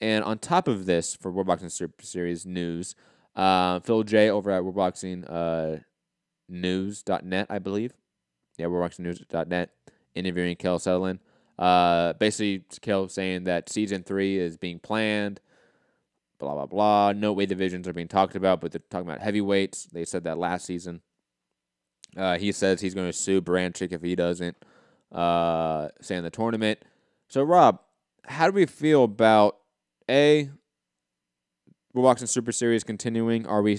And on top of this, for World Boxing Super Series news, Phil J over at World Boxing News.net, I believe. Yeah, WorldBoxingNews.net, interviewing Kel Sutherland. Basically, Kel saying that Season 3 is being planned, blah, blah, blah. No weight divisions are being talked about, but they're talking about heavyweights. They said that last season. He says he's going to sue Baranchyk if he doesn't stay in the tournament. So, Rob, how do we feel about, A, World Boxing Super Series continuing? Are we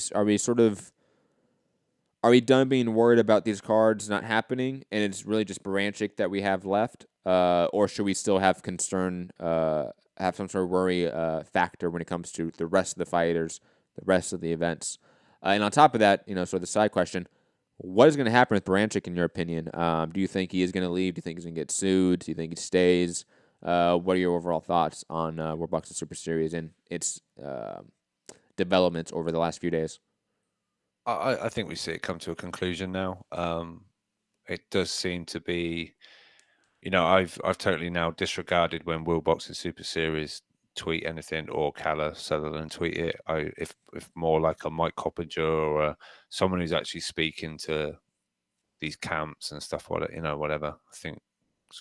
done being worried about these cards not happening, and it's really just Baranchyk that we have left? Or should we still have concern, have some sort of worry factor when it comes to the rest of the fighters, the rest of the events? And on top of that, sort of the side question, what is going to happen with Baranchyk, in your opinion? Do you think he is going to leave? Do you think he's going to get sued? Do you think he stays? What are your overall thoughts on World Boxing Super Series and its developments over the last few days? I think we see it come to a conclusion now. It does seem to be, I've totally now disregarded when World Boxing Super Series tweet anything or Calla Sutherland tweet it. If more like a Mike Coppinger or someone who's actually speaking to these camps and stuff, whatever. I think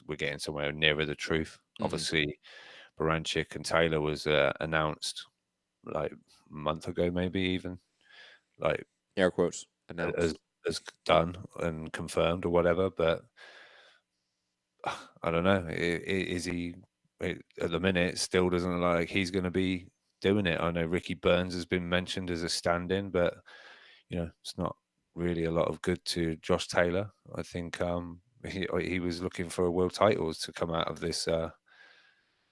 we're getting somewhere nearer the truth. Mm-hmm. Obviously, Baranchyk and Taylor was announced like a month ago, maybe even like air quotes announced as done and confirmed or whatever. But I don't know. Is he? At the minute, still doesn't look like he's going to be doing it. I know Ricky Burns has been mentioned as a stand-in, but it's not really a lot of good to Josh Taylor. I think he was looking for world titles to come out of this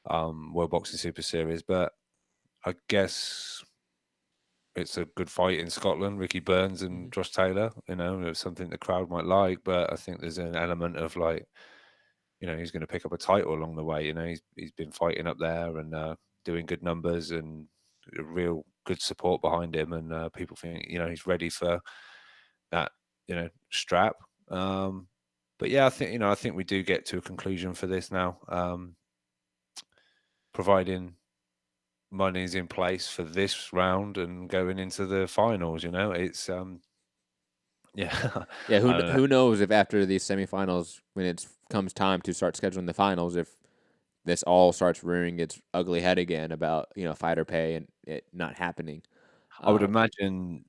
World Boxing Super Series, but I guess it's a good fight in Scotland, Ricky Burns and Josh Taylor. It's something the crowd might like, but I think there's an element of like, he's going to pick up a title along the way. He's been fighting up there and doing good numbers and a real good support behind him. And people think, he's ready for that, strap. But yeah, I think we do get to a conclusion for this now. Providing money's in place for this round and going into the finals, it's yeah. Yeah, who knows if after these semifinals, when it comes time to start scheduling the finals, if this all starts rearing its ugly head again about fighter pay and it not happening. I would imagine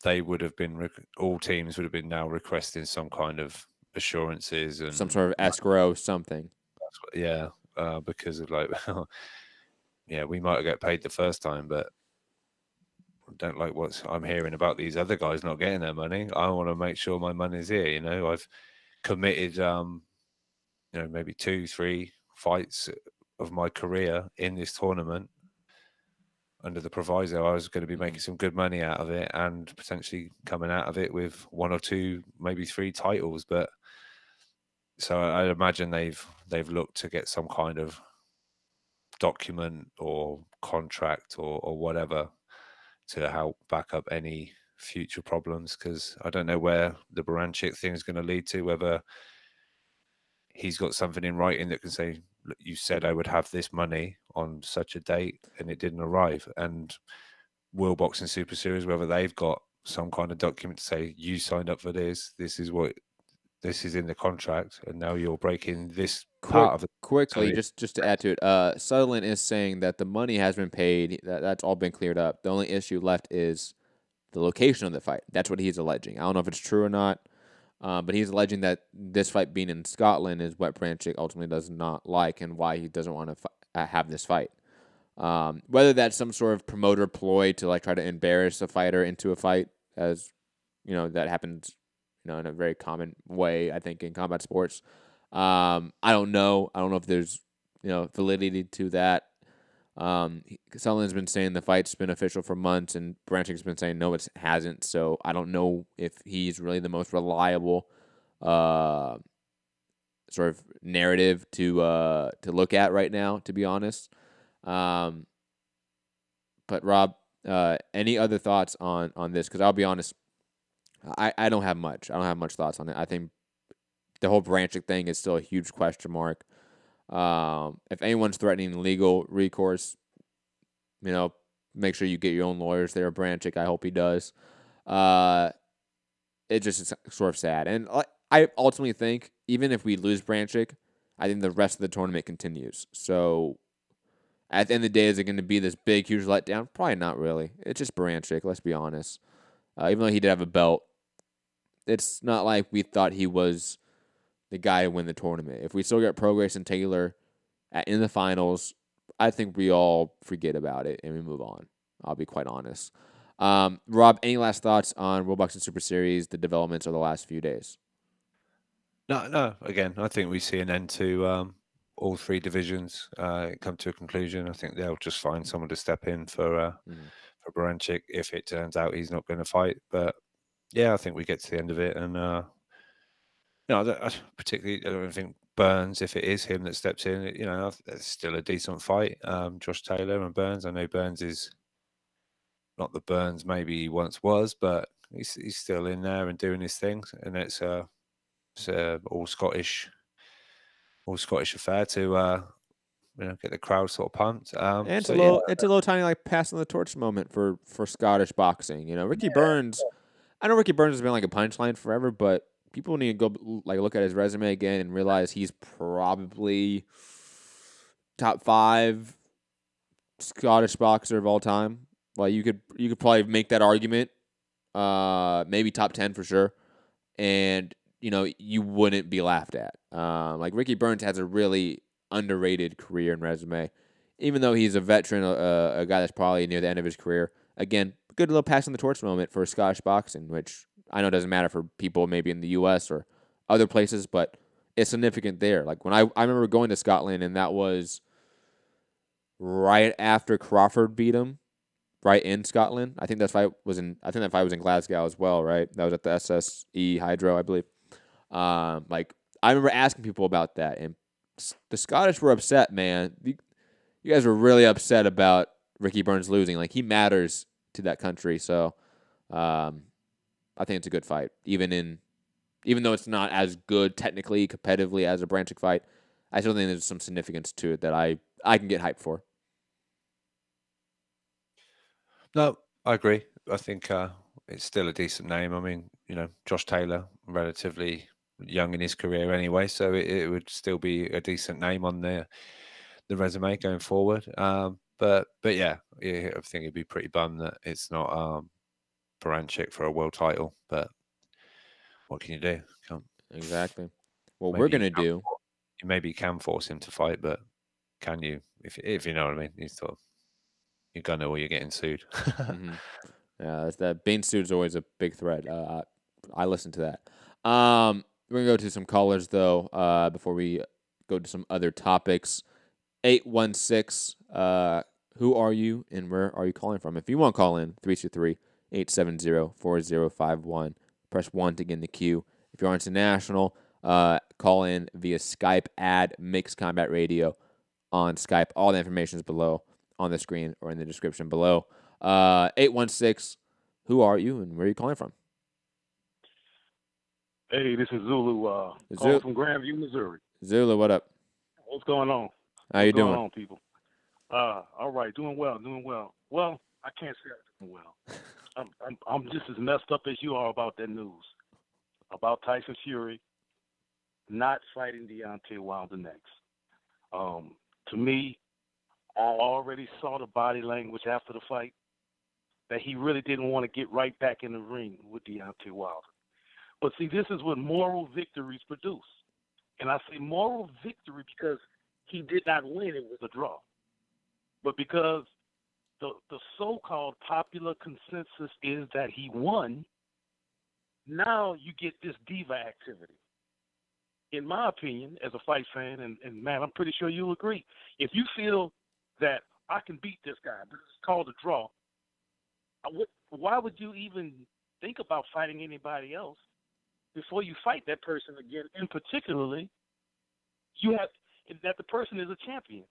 they would have been all teams would have been now requesting some kind of assurances and some sort of escrow, something. Yeah, because of like, yeah, we might get paid the first time, but don't like what I'm hearing about these other guys not getting their money. I want to make sure my money's here. I've committed, maybe 2-3 fights of my career in this tournament. under the proviso I was going to be making some good money out of it and potentially coming out of it with 1 or 2, maybe 3 titles. But so I imagine they've looked to get some kind of document or contract or whatever to help back up any future problems, because I don't know where the Baranchik thing is going to lead to, whether he's got something in writing that can say, look, you said I would have this money on such a date and it didn't arrive. And World Boxing Super Series, whether they've got some kind of document to say, you signed up for this is in the contract, and now you're breaking this part of it. Quickly, just to add to it, Sutherland is saying that the money has been paid, that's all been cleared up. The only issue left is the location of the fight. That's what he's alleging. I don't know if it's true or not. But he's alleging that this fight being in Scotland is what Baranchik ultimately does not like, and why he doesn't want to have this fight. Whether that's some sort of promoter ploy to like try to embarrass a fighter into a fight, as that happens, in a very common way, I think, in combat sports. I don't know. I don't know if there's validity to that. Sutherland's been saying the fight's been official for months, and Baranchik's been saying no, it hasn't. So I don't know if he's really the most reliable sort of narrative to look at right now, to be honest. But Rob, any other thoughts on this? Because I'll be honest, I don't have much. I don't have much thoughts on it. I think the whole Baranchik thing is still a huge question mark. If anyone's threatening legal recourse, make sure you get your own lawyers there. Baranchik, I hope he does. It just is sort of sad. And I ultimately think, even if we lose Baranchik, I think the rest of the tournament continues. So at the end of the day, is it going to be this big, huge letdown? Probably not really. It's just Baranchik, let's be honest. Even though he did have a belt, it's not like we thought he was the guy to win the tournament. If we still get Prograis and Taylor in the finals, I think we all forget about it and we move on. I'll be quite honest. Rob, any last thoughts on World Boxing Super Series, the developments of the last few days? No. Again, I think we see an end to all 3 divisions come to a conclusion. I think they'll just find someone to step in for Baranchik if it turns out he's not going to fight. But yeah, I think we get to the end of it, and I don't think Burns, if it is him that steps in, it's still a decent fight. Josh Taylor and Burns. I know Burns is not the Burns maybe he once was, but he's still in there and doing his things, and it's a all Scottish affair to get the crowd sort of pumped. And it's a little tiny like passing the torch moment for Scottish boxing. Ricky Burns. I know Ricky Burns has been like a punchline forever, but people need to go look at his resume again and realize he's probably top 5 Scottish boxer of all time. Well, you could probably make that argument. Maybe top 10 for sure, and you wouldn't be laughed at. Ricky Burns has a really underrated career and resume, even though he's a veteran, a guy that's probably near the end of his career. Again, good little passing the torch moment for Scottish boxing, which I know doesn't matter for people maybe in the U.S. or other places, but it's significant there. Like when I remember going to Scotland, and that was right after Crawford beat him, right in Scotland. I think that fight was in Glasgow as well, right? That was at the SSE Hydro, I believe. I remember asking people about that, and the Scottish were upset, man. You guys were really upset about Ricky Burns losing. Like, he matters to that country, so I think it's a good fight. Even though it's not as good technically, competitively as a Baranchik fight, I still think there's some significance to it that I can get hyped for. No, I agree. I think it's still a decent name. I mean, Josh Taylor, relatively young in his career anyway, so it would still be a decent name on the resume going forward. But yeah, I think it'd be pretty bummed that it's not Baranchik for a world title. But what can you do? Exactly. What we're gonna do? Maybe you can force him to fight, but can you? If you know what I mean, you're gonna, or you're getting sued. Mm-hmm. Yeah, that being sued is always a big threat. I listen to that. We're gonna go to some callers though before we go to some other topics. 816 Who are you and where are you calling from? If you want to call in, 323-870-4051. Press 1 to get in the queue. If you're international, call in via Skype, add Mixed Combat Radio on Skype. All the information is below on the screen or in the description below. 816, who are you and where are you calling from? Hey, this is Zulu, calling from Grandview, Missouri. Zulu, what up? What's going on? How you doing? What's going on, people? All right, doing well. Well, I can't say I'm doing well. I'm just as messed up as you are about that news about Tyson Fury not fighting Deontay Wilder next. To me, I already saw the body language after the fight that he really didn't want to get right back in the ring with Deontay Wilder. But see, this is what moral victories produce. And I say moral victory because he did not win, it was a draw. But because the so-called popular consensus is that he won, now you get this diva activity. In my opinion, as a fight fan, and man, I'm pretty sure you'll agree, if you feel that I can beat this guy, but it's called a draw, why would you even think about fighting anybody else before you fight that person again? And particularly, you have that the person is a champion.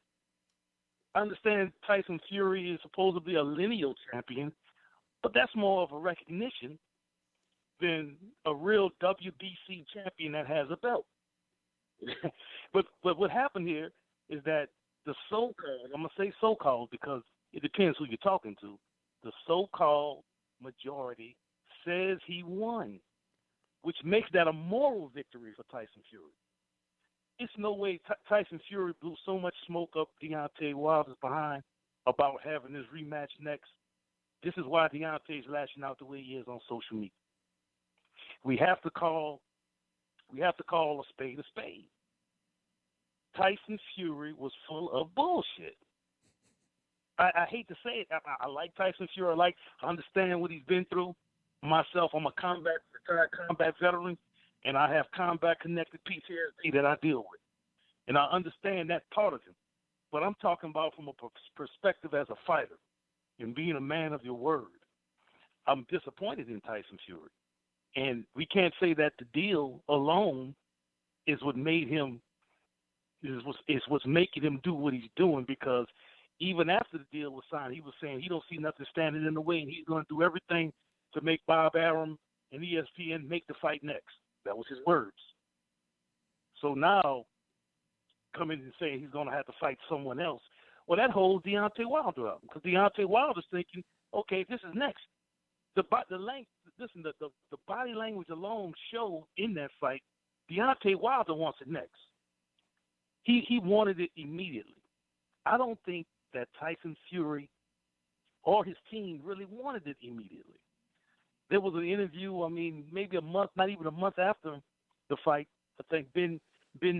I understand Tyson Fury is supposedly a lineal champion, but that's more of a recognition than a real WBC champion that has a belt. but what happened here is that the so-called, I'm going to say so-called because it depends who you're talking to, the so-called majority says he won, which makes that a moral victory for Tyson Fury. It's no way Tyson Fury blew so much smoke up Deontay Wilder's behind about having this rematch next. This is why Deontay's lashing out the way he is on social media. We have to call a spade a spade. Tyson Fury was full of bullshit. I hate to say it. I like Tyson Fury. I understand what he's been through. Myself, I'm a retired combat veteran, and I have combat-connected PTSD that I deal with. And I understand that part of him. But I'm talking about from a perspective as a fighter and being a man of your word. I'm disappointed in Tyson Fury. And we can't say that the deal alone is what made him is what's making him do what he's doing, because even after the deal was signed, he was saying he don't see nothing standing in the way and he's going to do everything to make Bob Arum and ESPN make the fight next. That was his words. So now, coming and saying he's going to have to fight someone else, well, that holds Deontay Wilder up, because Deontay Wilder's thinking, okay, this is next. The body language alone showed in that fight, Deontay Wilder wants it next. He wanted it immediately. I don't think that Tyson Fury or his team really wanted it immediately. There was an interview, maybe a month, not even a month after the fight, I think Ben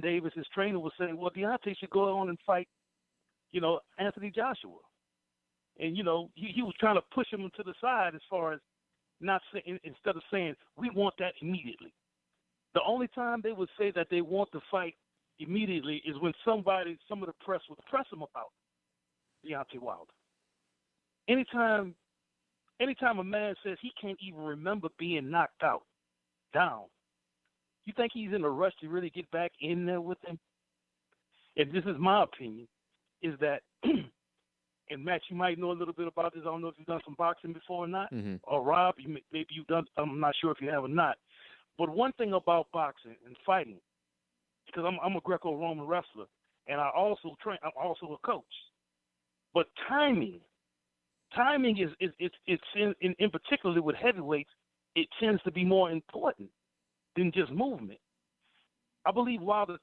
Davis, his trainer, was saying, well, Deontay should go on and fight, Anthony Joshua. And, he was trying to push him to the side as far as not saying, instead of saying, we want that immediately. The only time they would say that they want the fight immediately is when some of the press would press him about Deontay Wilder. Anytime a man says he can't even remember being knocked down, you think he's in a rush to really get back in there with him? And this is my opinion, is that, and Matt, you might know a little bit about this. I don't know if you've done some boxing before or not. Mm-hmm. Or Rob, maybe you've done, I'm not sure if you have or not. But one thing about boxing and fighting, because I'm a Greco-Roman wrestler, and I'm also a coach. But timing is in particularly with heavyweights, it tends to be more important than just movement. I believe Wilder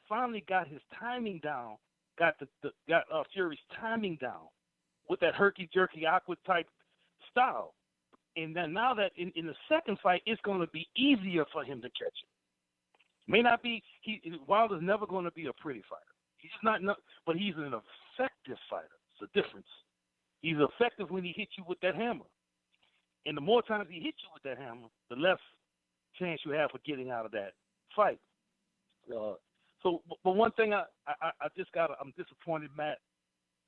finally got his timing down, got Fury's timing down with that herky-jerky, awkward type style. And then now that in the second fight, it's going to be easier for him to catch it. May not be, Wilder's never going to be a pretty fighter. He's not, but he's an effective fighter. It's a difference. He's effective when he hits you with that hammer. And the more times he hits you with that hammer, the less chance you have for getting out of that fight. But one thing I'm disappointed, Matt,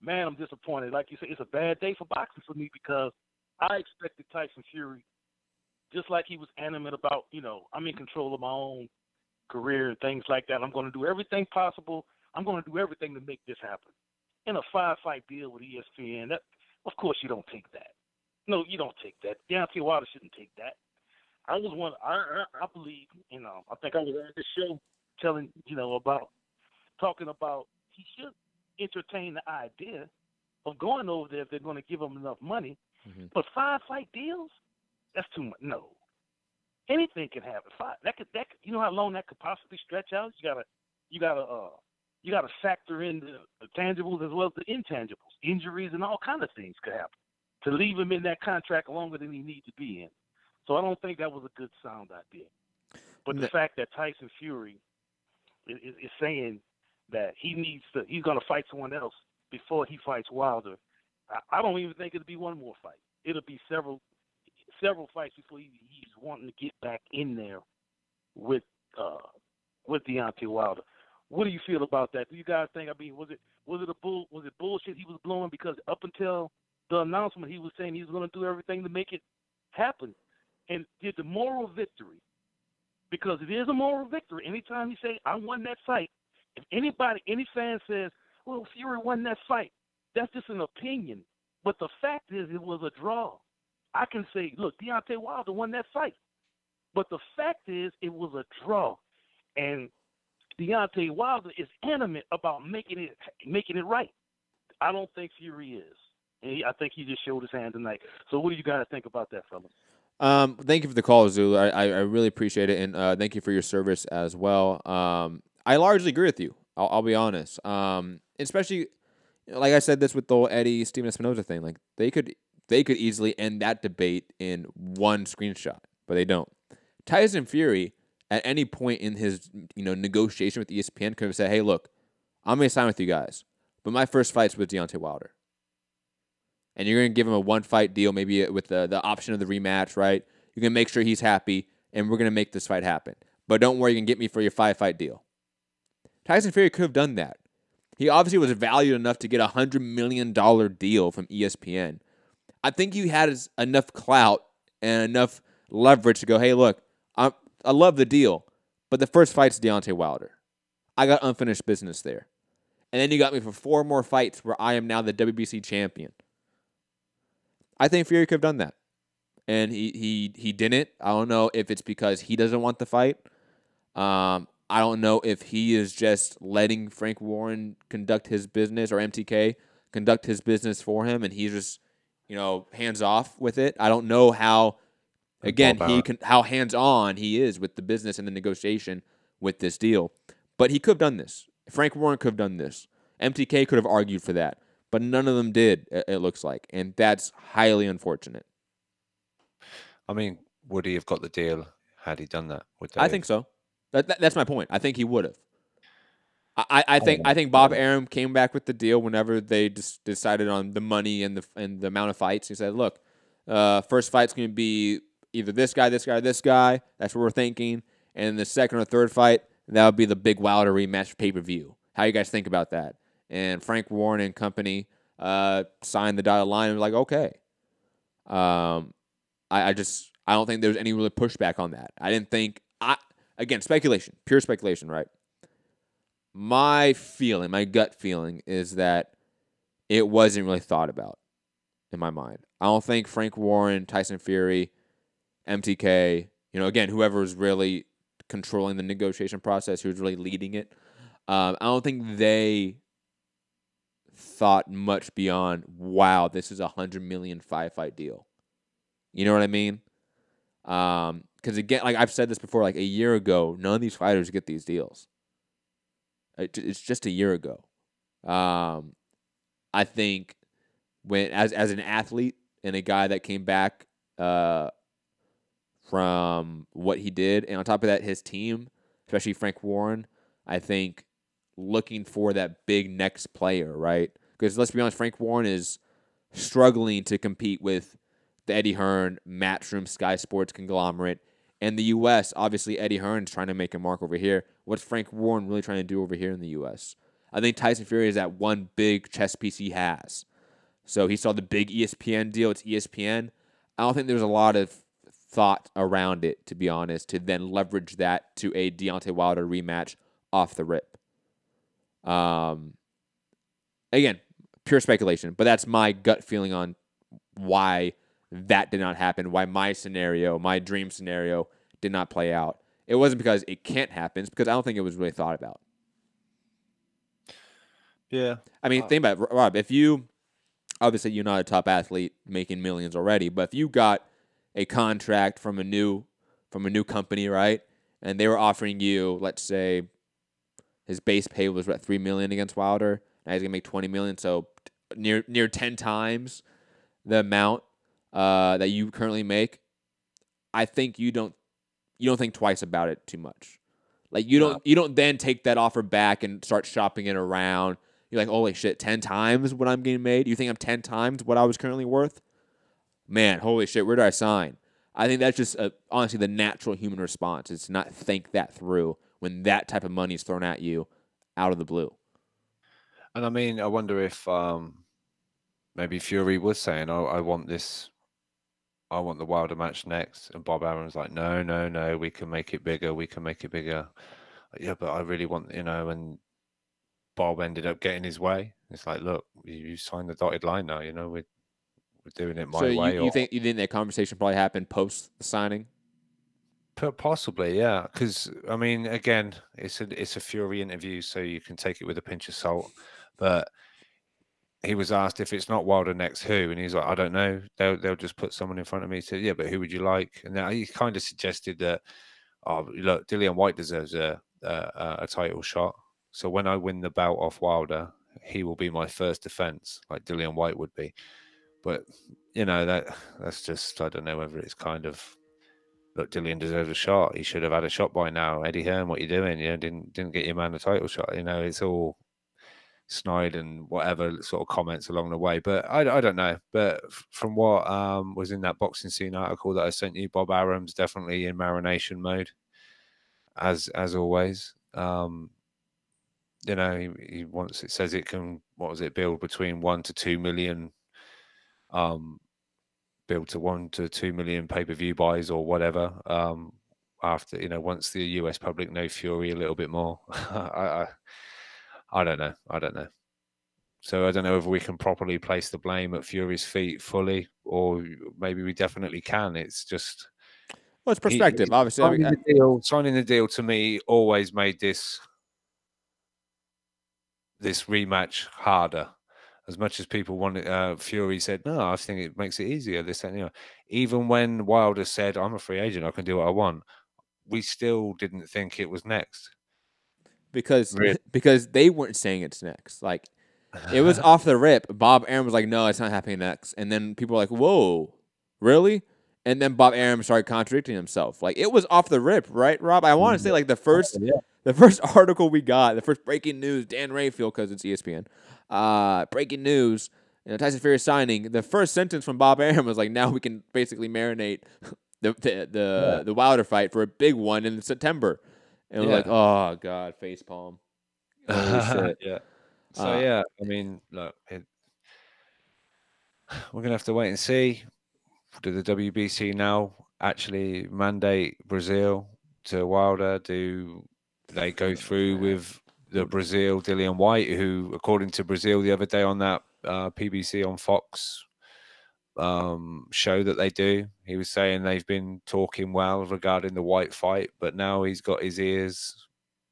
man, I'm disappointed. Like you said, it's a bad day for boxing for me because I expected Tyson Fury, just like he was animate about, I'm in control of my own career and things like that. I'm going to do everything possible. I'm going to do everything to make this happen. In a 5-fight deal with ESPN, of course you don't take that. No, you don't take that. Deontay Wilder shouldn't take that. I believe, I think I was on this show talking about he should entertain the idea of going over there if they're going to give him enough money. Mm-hmm. But 5-fight deals, that's too much. No, anything can happen. That could, you know how long that could possibly stretch out. You gotta factor in the tangibles as well as the intangibles. Injuries and all kind of things could happen to leave him in that contract longer than he needs to be in. So I don't think that was a good sound idea. But the fact that Tyson Fury is saying that he's going to fight someone else before he fights Wilder, I don't even think it'll be one more fight. It'll be several fights before he's wanting to get back in there with Deontay Wilder. What do you feel about that? Do you guys think? I mean, was it bullshit he was blowing? Because up until the announcement, he was saying he was going to do everything to make it happen, and did the moral victory. Because it is a moral victory. Anytime you say, I won that fight, if any fan says, well, Fury won that fight, that's just an opinion. But the fact is, it was a draw. I can say, look, Deontay Wilder won that fight. But the fact is, it was a draw. And Deontay Wilder is animate about making it right. I don't think Fury is. And I think he just showed his hand tonight. So what do you guys think about that, fellas? Thank you for the call, Zulu. I really appreciate it, and thank you for your service as well. I largely agree with you. I'll be honest. Especially, like I said, this with the whole Eddie Steven Espinoza thing. Like they could easily end that debate in one screenshot, but they don't. Tyson Fury, at any point in his negotiation with ESPN, could have said, "Hey, look, I'm going to sign with you guys, but my first fight's with Deontay Wilder." And you're going to give him a one-fight deal, maybe with the option of the rematch, right? You're going to make sure he's happy, and we're going to make this fight happen. But don't worry, you can get me for your 5-fight deal. Tyson Fury could have done that. He obviously was valued enough to get a $100 million deal from ESPN. I think he had enough clout and enough leverage to go, hey, look, I love the deal, but the first fight's Deontay Wilder. I got unfinished business there. And then you got me for 4 more fights where I am now the WBC champion. I think Fury could have done that. And he didn't. I don't know if it's because he doesn't want the fight. I don't know if he is just letting Frank Warren conduct his business, or MTK conduct his business for him, and he's just, hands off with it. I don't know how, again, how hands-on he is with the business and the negotiation with this deal. But he could have done this. Frank Warren could have done this. MTK could have argued for that. But none of them did, it looks like. And that's highly unfortunate. I mean, would he have got the deal had he done that? I think so. That's my point. I think he would have. I think Bob Arum came back with the deal whenever they decided on the money and the amount of fights. He said, look, first fight's going to be either this guy, this guy, or this guy. That's what we're thinking. And the second or third fight, that would be the big Wilder rematch pay-per-view. How you guys think about that? And Frank Warren and company signed the dotted line and was like, okay. I don't think there was any really pushback on that. I didn't think, again, speculation, pure speculation, right? My gut feeling is that it wasn't really thought about in my mind. I don't think Frank Warren, Tyson Fury, MTK, again, whoever was really controlling the negotiation process, who was really leading it, I don't think they thought much beyond, wow, this is a $100 million 5-fight deal. You know what I mean? Because again, like I've said this before, like a year ago, none of these fighters get these deals. It's just a year ago. I think when as an athlete and a guy that came back from what he did, and on top of that, his team, especially Frank Warren, I think looking for that big next player, right? Because let's be honest, Frank Warren is struggling to compete with the Eddie Hearn, Matchroom, Sky Sports conglomerate. And the U.S., obviously, Eddie Hearn is trying to make a mark over here. What's Frank Warren really trying to do over here in the U.S.? I think Tyson Fury is that one big chess piece he has. So he saw the big ESPN deal. It's ESPN. I don't think there's a lot of thought around it, to be honest, to then leverage that to a Deontay Wilder rematch off the rip. Again, pure speculation, but that's my gut feeling on why that did not happen, why my dream scenario did not play out. It wasn't because it can't happen. It's because I don't think it was really thought about. Yeah. I mean, think about it, Rob. If you, obviously you're not a top athlete making millions already, but if you got a contract from a new company, right, and they were offering you, let's say, his base pay was what, $3 million against Wilder, now he's gonna make $20 million, so near 10 times the amount that you currently make. I think you don't think twice about it too much. Like you don't then take that offer back and start shopping it around. You're like, holy shit, 10 times what I'm getting made? You think I'm 10 times what I was currently worth? Man, holy shit, where did I sign? I think that's just honestly the natural human response. It's to not think that through when that type of money is thrown at you out of the blue. And I mean, I wonder if maybe Fury was saying, I want this. I want the Wilder match next. And Bob Arum's like, no, we can make it bigger. We can make it bigger. Yeah, but I really want, and Bob ended up getting his way. It's like, look, you signed the dotted line now. We're doing it my way. So you think that conversation probably happened post the signing? Possibly, yeah. Because I mean, again, it's a Fury interview, so you can take it with a pinch of salt. But he was asked, if it's not Wilder next, who? And he's like, I don't know. They'll just put someone in front of me. So yeah, but who would you like? And now he kind of suggested that, look, Dillian White deserves a title shot. So when I win the bout off Wilder, he will be my first defense, like Dillian White would be. But that's just, I don't know whether it's kind of, look, Dillian deserves a shot. He should have had a shot by now. Eddie Hearn, what are you doing? Didn't get your man a title shot. It's all snide and whatever sort of comments along the way. But I don't know. But from what was in that Boxing Scene article that I sent you, Bob Arum's definitely in marination mode, as always. He wants, it says it can, build between 1 to 2 million, build to 1 to 2 million pay-per-view buys or whatever. After, once the US public know Fury a little bit more. I don't know. So I don't know if we can properly place the blame at Fury's feet fully, or maybe we definitely can. It's just, well, it's perspective, obviously. Signing the deal to me always made this rematch harder. As much as people wanted, Fury said, no, I think it makes it easier. This and even when Wilder said, I'm a free agent, I can do what I want, we still didn't think it was next. Because they weren't saying it's next. Like, it was off the rip. Bob Arum was like, no, it's not happening next. And then people were like, whoa, really? And then Bob Arum started contradicting himself. Like, it was off the rip, right, Rob? I want to say, like, the first article we got, the first breaking news, Dan Rayfield, because it's ESPN, breaking news, Tyson Fury signing, the first sentence from Bob Arum was like, now we can basically marinate the Wilder fight for a big one in September. And we're like, oh, God, facepalm. Holy shit. Yeah. So, I mean, look, we're going to have to wait and see. Do the WBC now actually mandate Brazil to Wilder? Do they go through with the Brazil Dillian White, who, according to Brazil the other day on that PBC on Fox show that they do, he was saying they've been talking well regarding the White fight, but now he's got his ears,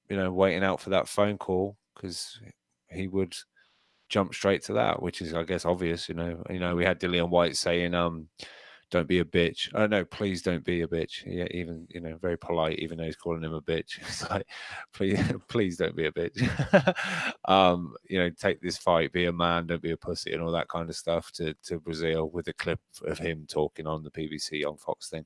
waiting out for that phone call, because he would jump straight to that, which is, I guess, obvious. We had Dillian White saying, don't be a bitch. Oh no, please don't be a bitch. Yeah, even very polite, even though he's calling him a bitch. It's like, please don't be a bitch. Take this fight, be a man, don't be a pussy, and all that kind of stuff to Brazil, with a clip of him talking on the PBC on Fox thing.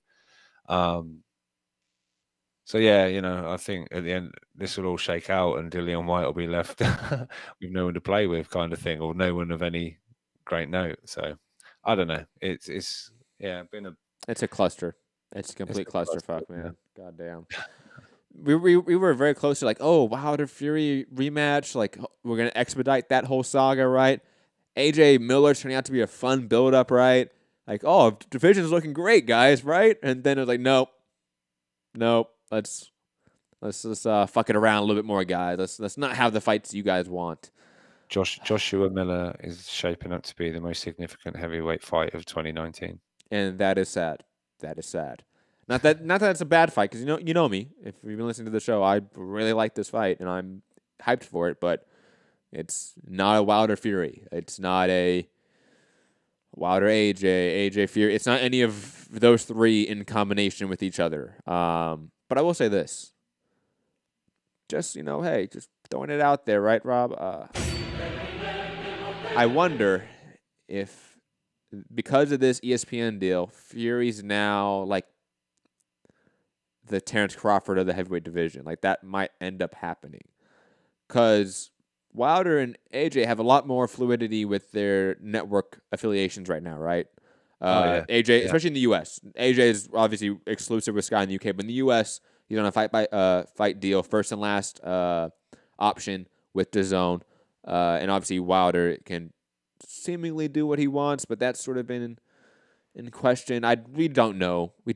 So yeah, I think at the end this will all shake out, and Dillian White will be left with no one to play with, kind of thing, or no one of any great note. So I don't know. It's a cluster. It's a complete clusterfuck, man. Goddamn. we were very close to like, oh, Wilder Fury rematch. Like, we're going to expedite that whole saga, right? AJ Miller's turning out to be a fun build-up, right? Like, oh, division's looking great, guys, right? And then it was like, nope. Let's just fuck it around a little bit more, guys. Let's not have the fights you guys want. Joshua Miller is shaping up to be the most significant heavyweight fight of 2019, and that is sad. That is sad. Not that it's a bad fight, because you know me. If you've been listening to the show, I really like this fight and I'm hyped for it. But it's not a Wilder Fury. It's not a Wilder AJ Fury. It's not any of those three in combination with each other. But I will say this. Just, hey, just throwing it out there, right, Rob? I wonder if, because of this ESPN deal, Fury's now like the Terrence Crawford of the heavyweight division. Like, that might end up happening. Because Wilder and AJ have a lot more fluidity with their network affiliations right now, right? AJ, especially in the U.S. AJ is obviously exclusive with Sky in the U.K., but in the U.S., he's on a fight deal, first and last option with DAZN. And obviously Wilder can seemingly do what he wants, but that's sort of been in question. We don't know. I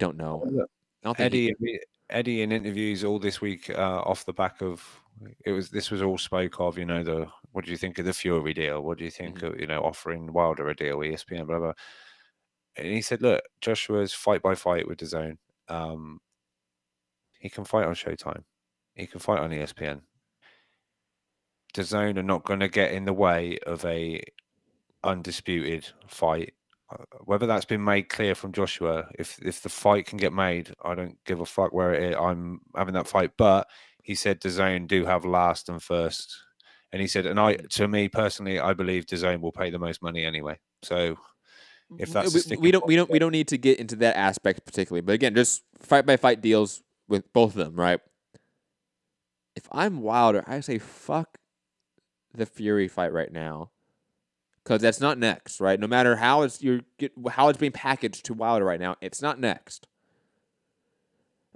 don't think Eddie in interviews all this week off the back of this was all spoke of, what do you think of the Fury deal? What do you think of, offering Wilder a deal, ESPN, blah, blah. And he said, look, Joshua's fight by fight with DAZN. He can fight on Showtime. He can fight on ESPN. DAZN are not going to get in the way of a undisputed fight. Whether that's been made clear from Joshua, if the fight can get made, I don't give a fuck where it is. I'm having that fight. But he said DAZN do have last and first. And he said, to me personally, I believe DAZN will pay the most money anyway. So if that's we don't need to get into that aspect particularly. But again, just fight by fight deals with both of them, right? If I'm Wilder, I say fuck the Fury fight right now, because that's not next, right? No matter how it's being packaged to Wilder right now, it's not next.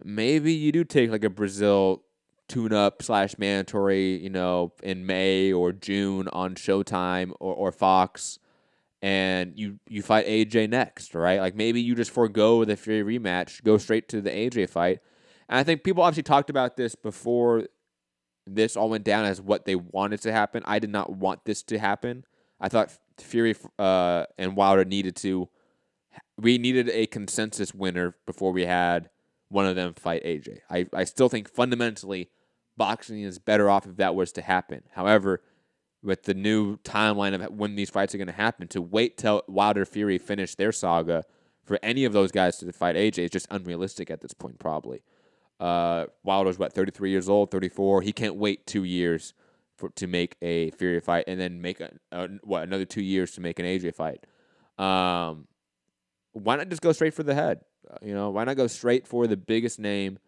Maybe you do take like a Brazil tune-up / mandatory, in May or June on Showtime or Fox, and you fight AJ next, right? Like, maybe you just forego the Fury rematch, go straight to the AJ fight. And I think people obviously talked about this before this all went down as what they wanted to happen. I did not want this to happen. I thought Fury and Wilder needed a consensus winner before we had one of them fight AJ. I still think fundamentally boxing is better off if that was to happen. However, with the new timeline of when these fights are going to happen, to wait till Wilder Fury finish their saga for any of those guys to fight AJ is just unrealistic at this point, probably. Wilder's 33 years old, 34. He can't wait 2 years to make a Fury fight, and then make another 2 years to make an AJ fight. Why not just go straight for the head? Why not go straight for the biggest name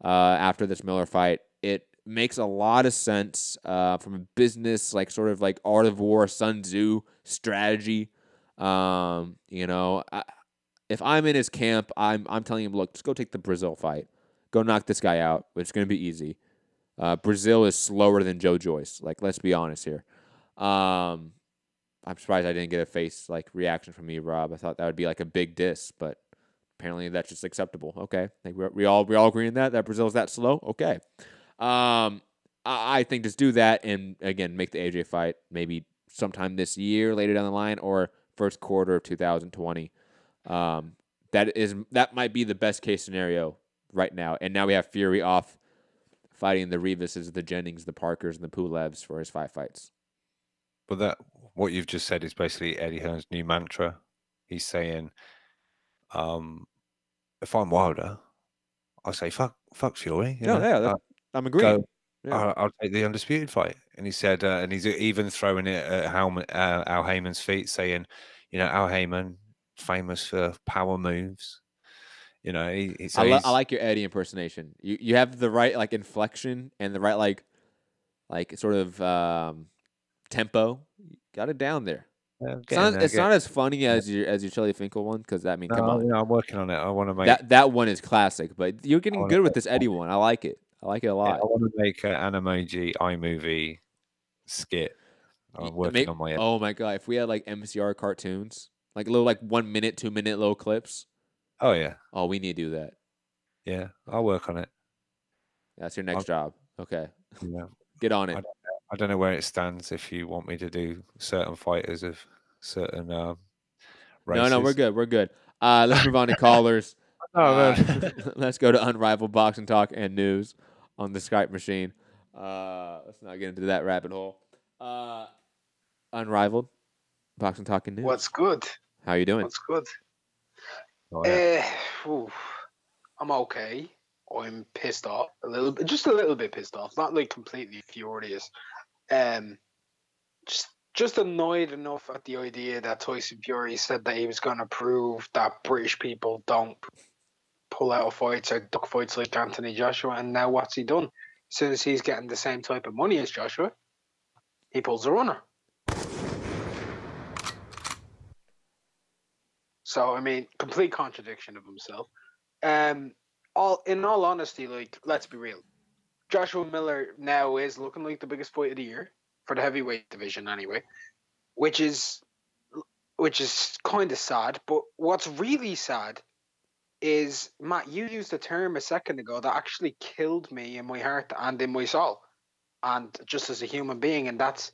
after this Miller fight? It makes a lot of sense from a business, sort of art of war, Sun Tzu strategy. If I'm in his camp, I'm telling him, look, just go take the Brazil fight. Go knock this guy out. It's going to be easy. Brazil is slower than Joe Joyce. Let's be honest here. I'm surprised I didn't get a face reaction from you, Rob. I thought that would be a big diss, but apparently that's just acceptable. Okay, we all agree on that Brazil's that slow. Okay, I think just do that, and again make the AJ fight maybe sometime this year, later down the line, or first quarter of 2020. That might be the best case scenario right now. And now we have Fury off fighting the Rivases, the Jennings, the Parkers, and the Pulevs for his 5 fights. But what you've just said is basically Eddie Hearn's new mantra. He's saying, if I'm Wilder, I say fuck Fury. I'm agreeing. I'll take the undisputed fight. And he said, and he's even throwing it at Al Heyman's feet, saying, Al Heyman, famous for power moves. I like your Eddie impersonation. You have the right inflection and the right sort of tempo. You got it down there. It's not as funny as your Shelley Finkel one, because come on. I'm working on it. I want to make that one is classic, but you're getting good with this Eddie one. I like it. I like it a Yeah, lot. I want to make an Animoji iMovie skit. I'm working on my. Oh my god! If we had like MCR cartoons, like little 1 minute, 2 minute little clips. Oh yeah. Oh, we need to do that. Yeah, I'll work on it. That's your next job. Okay. Yeah. Get on it. I don't know where it stands. If you want me to do certain fighters of certain races. No, we're good. We're good. Let's move on to callers. Let's go to Unrivaled Boxing Talk and News on the Skype machine. Let's not get into that rabbit hole. Unrivaled Boxing Talk and News. What's good? How you doing? What's good? Oh, yeah. I'm okay. I'm pissed off a little bit, just a little bit pissed off. Not like completely furious. Just annoyed enough at the idea that Tyson Fury said that he was going to prove that British people don't pull out of fights or duck fights like Anthony Joshua. And now what's he done? As soon as he's getting the same type of money as Joshua, he pulls a runner. So, I mean, complete contradiction of himself. In all honesty, let's be real. Joshua Miller now is looking like the biggest fight of the year for the heavyweight division anyway, which is kind of sad. But what's really sad is, Matt, you used a term a second ago that actually killed me in my heart and in my soul, and just as a human being, and that's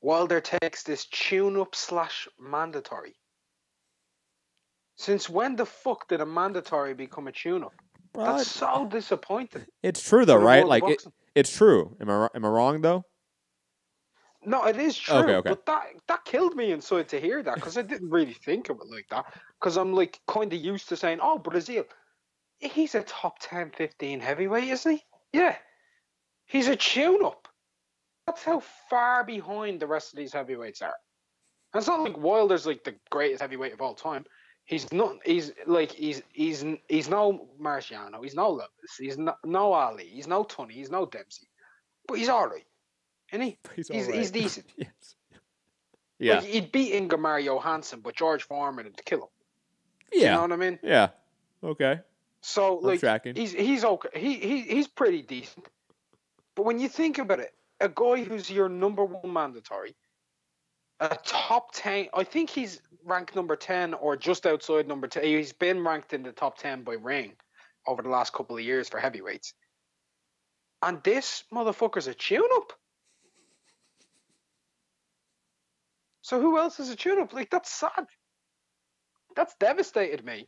Wilder takes this tune-up / mandatory. Since when the fuck did a mandatory become a tune-up? That's so disappointing. It's true though, right? Like it's true. Am I wrong though? No, it is true. Okay. But that killed me inside to hear that, because I didn't really think of it like that. Because I'm kind of used to saying, oh, Brazil, he's a top 10, 15 heavyweight, isn't he? Yeah. He's a tune-up. That's how far behind the rest of these heavyweights are. And it's not like Wilder's the greatest heavyweight of all time. He's not. He's no Marciano. He's no Lewis. He's no Ali. He's no Tunney. He's no Dempsey. But he's all right, isn't he? He's decent. Yes. Yeah. He'd beat Ingemar Mario Johansson, but George Foreman would kill him. Yeah. You know what I mean? Yeah. Okay. So tracking. he's okay. He's pretty decent. But when you think about it, a guy who's your number one mandatory, a top 10, I think he's ranked number 10 or just outside number 10. He's been ranked in the top 10 by Ring over the last couple of years for heavyweights. And this motherfucker's a tune-up. So who else is a tune-up? That's sad. That's devastated me.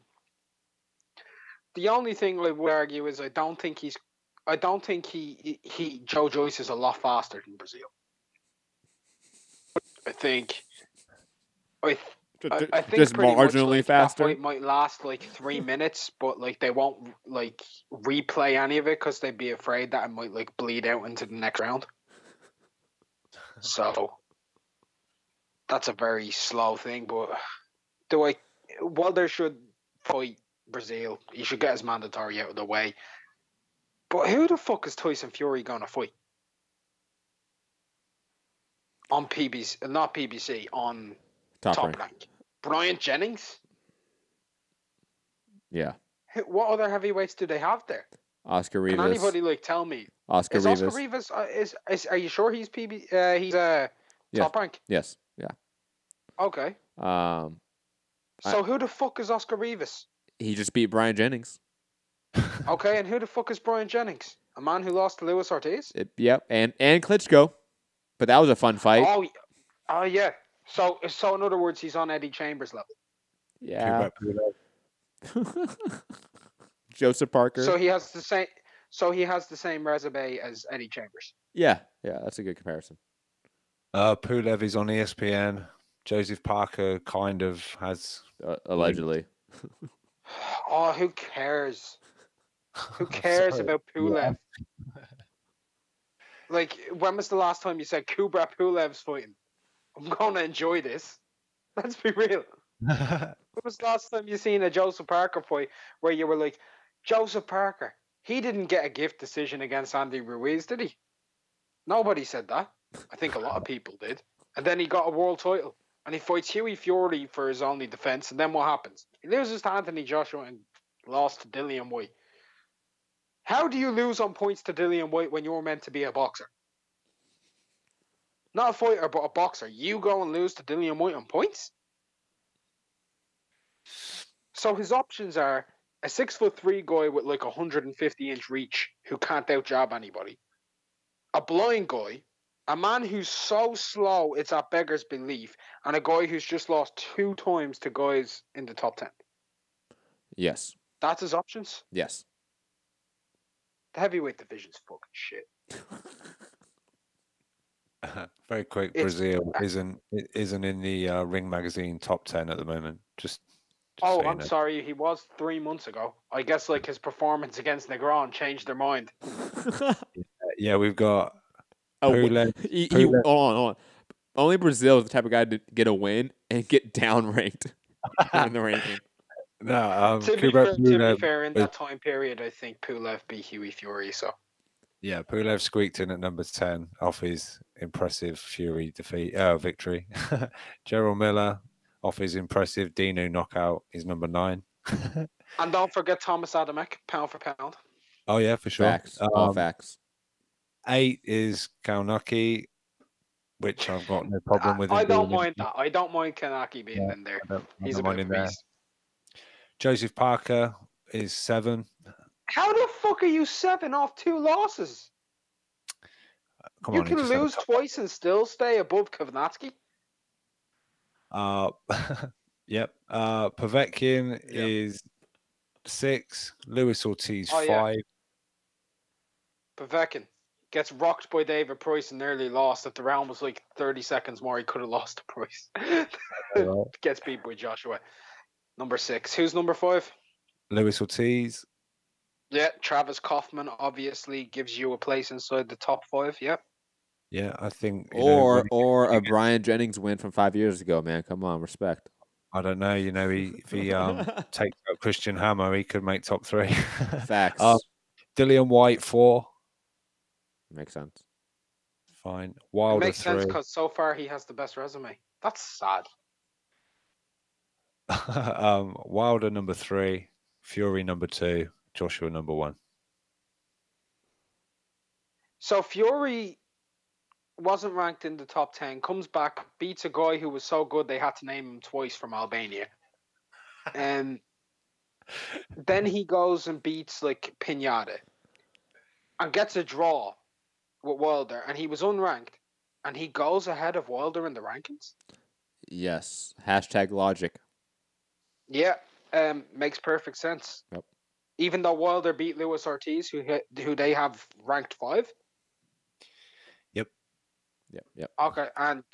The only thing I would argue is I don't think Joe Joyce is a lot faster than Brazil. I think just marginally faster. That fight might last 3 minutes, but they won't replay any of it because they'd be afraid that it might bleed out into the next round. So that's a very slow thing. But Wilder should fight Brazil. He should get his mandatory out of the way. But who the fuck is Tyson Fury going to fight? On PBC, not PBC, on Top Rank. Brian Jennings? Yeah. What other heavyweights do they have there? Oscar Rivas. Can anybody tell me? Oscar Rivas. Oscar Rivas, are you sure he's he's Top Rank? Yes. Yeah. Okay. So who the fuck is Oscar Rivas? He just beat Brian Jennings. Okay, and who the fuck is Brian Jennings? A man who lost to Luis Ortiz? Yep, and Klitschko. But that was a fun fight. Oh yeah. So in other words, he's on Eddie Chambers level. Yeah. Joseph Parker. So he has the same resume as Eddie Chambers. Yeah, that's a good comparison. Pulev is on ESPN. Joseph Parker kind of has allegedly. Oh, who cares? Who cares about Pulev? Yeah. When was the last time you said Kubrat Pulev's fighting? I'm going to enjoy this. Let's be real. When was the last time you seen a Joseph Parker fight where you were like, Joseph Parker, he didn't get a gift decision against Andy Ruiz, did he? Nobody said that. I think a lot of people did. And then he got a world title. And he fights Hughie Fury for his only defense. And then what happens? He loses to Anthony Joshua and lost to Dillian White. How do you lose on points to Dillian White when you're meant to be a boxer? Not a fighter, but a boxer. You go and lose to Dillian White on points? So his options are a 6'3" guy with like 150-inch reach who can't out-jab anybody, a blind guy, a man who's so slow it's at beggar's belief, and a guy who's just lost 2 times to guys in the top 10. Yes. That's his options? Yes. The heavyweight division's fucking shit. Very quick, Brazil isn't in the Ring Magazine top 10 at the moment. Just oh, so I'm know. sorry. He was 3 months ago. I guess like his performance against Negron changed their mind. Yeah, we've got. Hold on. Only Brazil is the type of guy to get a win and get downranked in the ranking. No, to be fair, in that time period, I think Pulev beat Huey Fury. So yeah, Pulev squeaked in at number 10 off his impressive Fury victory. Gerald Miller off his impressive Dino knockout is number 9. And don't forget Thomas Adamek, pound for pound. Oh yeah, for sure. Facts. All facts. 8 is Kaunaki, which I've got no problem with. I don't mind that. I don't mind Kanaki being in there. He's a bit of a beast. Joseph Parker is 7. How the fuck are you 7 off 2 losses? You can lose twice and still stay above Kovnatsky. Yep. Povetkin is 6. Lewis Ortiz 5. Yeah. Povetkin gets rocked by David Price and nearly lost. If the round was like 30 seconds more, he could have lost to Price. Gets beat by Joshua. Number 6. Who's number 5? Lewis Ortiz. Yeah, Travis Kaufman obviously gives you a place inside the top 5. Yep. Yeah, I think. Or a Brian Jennings win from 5 years ago, man. Come on, respect. I don't know. If he takes out Christian Hammer, he could make top 3. Facts. Dillian White 4. Makes sense. Fine. Wilder it makes 3. sense because so far he has the best resume. That's sad. Wilder number 3, Fury number 2, Joshua number 1. So Fury wasn't ranked in the top 10, comes back, beats a guy who was so good they had to name him twice from Albania. And then he goes and beats like Pinata and gets a draw with Wilder, and he was unranked, and he goes ahead of Wilder in the rankings? Yes. Hashtag logic. Yeah, makes perfect sense. Yep. Even though Wilder beat Lewis Ortiz, who they have ranked 5. Yep. Okay, and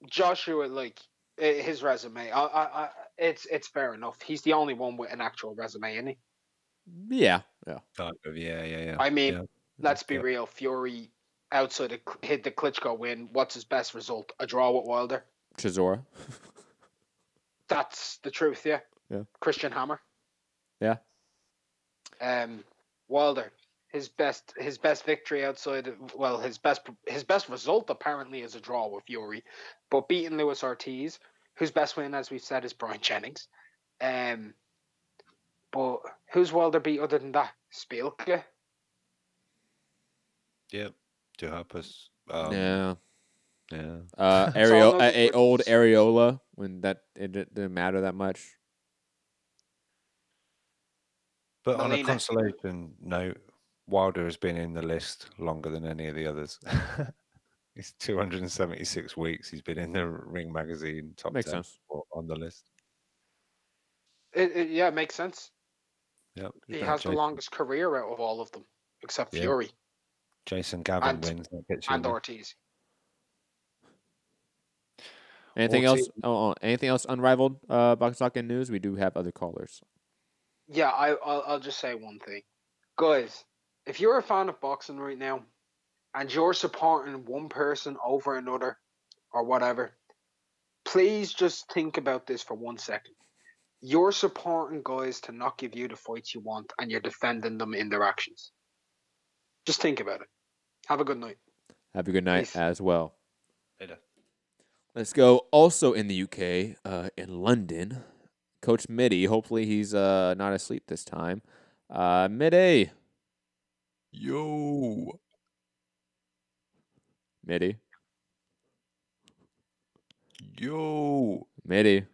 Joshua, like his resume, it's fair enough. He's the only one with an actual resume, isn't he? Yeah. Yeah. I mean, let's be real. Fury outside hit the Klitschko win. What's his best result? A draw with Wilder. Chisora. That's the truth, yeah. Yeah. Christian Hammer. Yeah. Wilder, his best victory outside his best result apparently is a draw with Fury, but beating Lewis Ortiz, whose best win, as we've said, is Brian Jennings. But who's Wilder beat other than that? Spielke? Yep. To help us. Yeah. Yeah. Old Areola when it didn't matter that much. But on a consolation note, Wilder has been in the list longer than any of the others. It's 276 weeks. He's been in the Ring Magazine top 10 sense. On the list. It makes sense. Yep. He has the longest career out of all of them, except Fury. Jason Gavin wins. That gets you and Ortiz. Anything else? Anything else unrivaled box talking news? We do have other callers. Yeah, I'll just say one thing, guys. If you're a fan of boxing right now, and you're supporting one person over another, or whatever, please just think about this for 1 second. You're supporting guys to not give you the fights you want, and you're defending them in their actions. Just think about it. Have a good night. Have a good night Peace. as well. Later. Let's go. Also in the UK, in London, Coach Mitty. Hopefully he's not asleep this time. Mitty, Yo. Mitty. Yo. Mitty.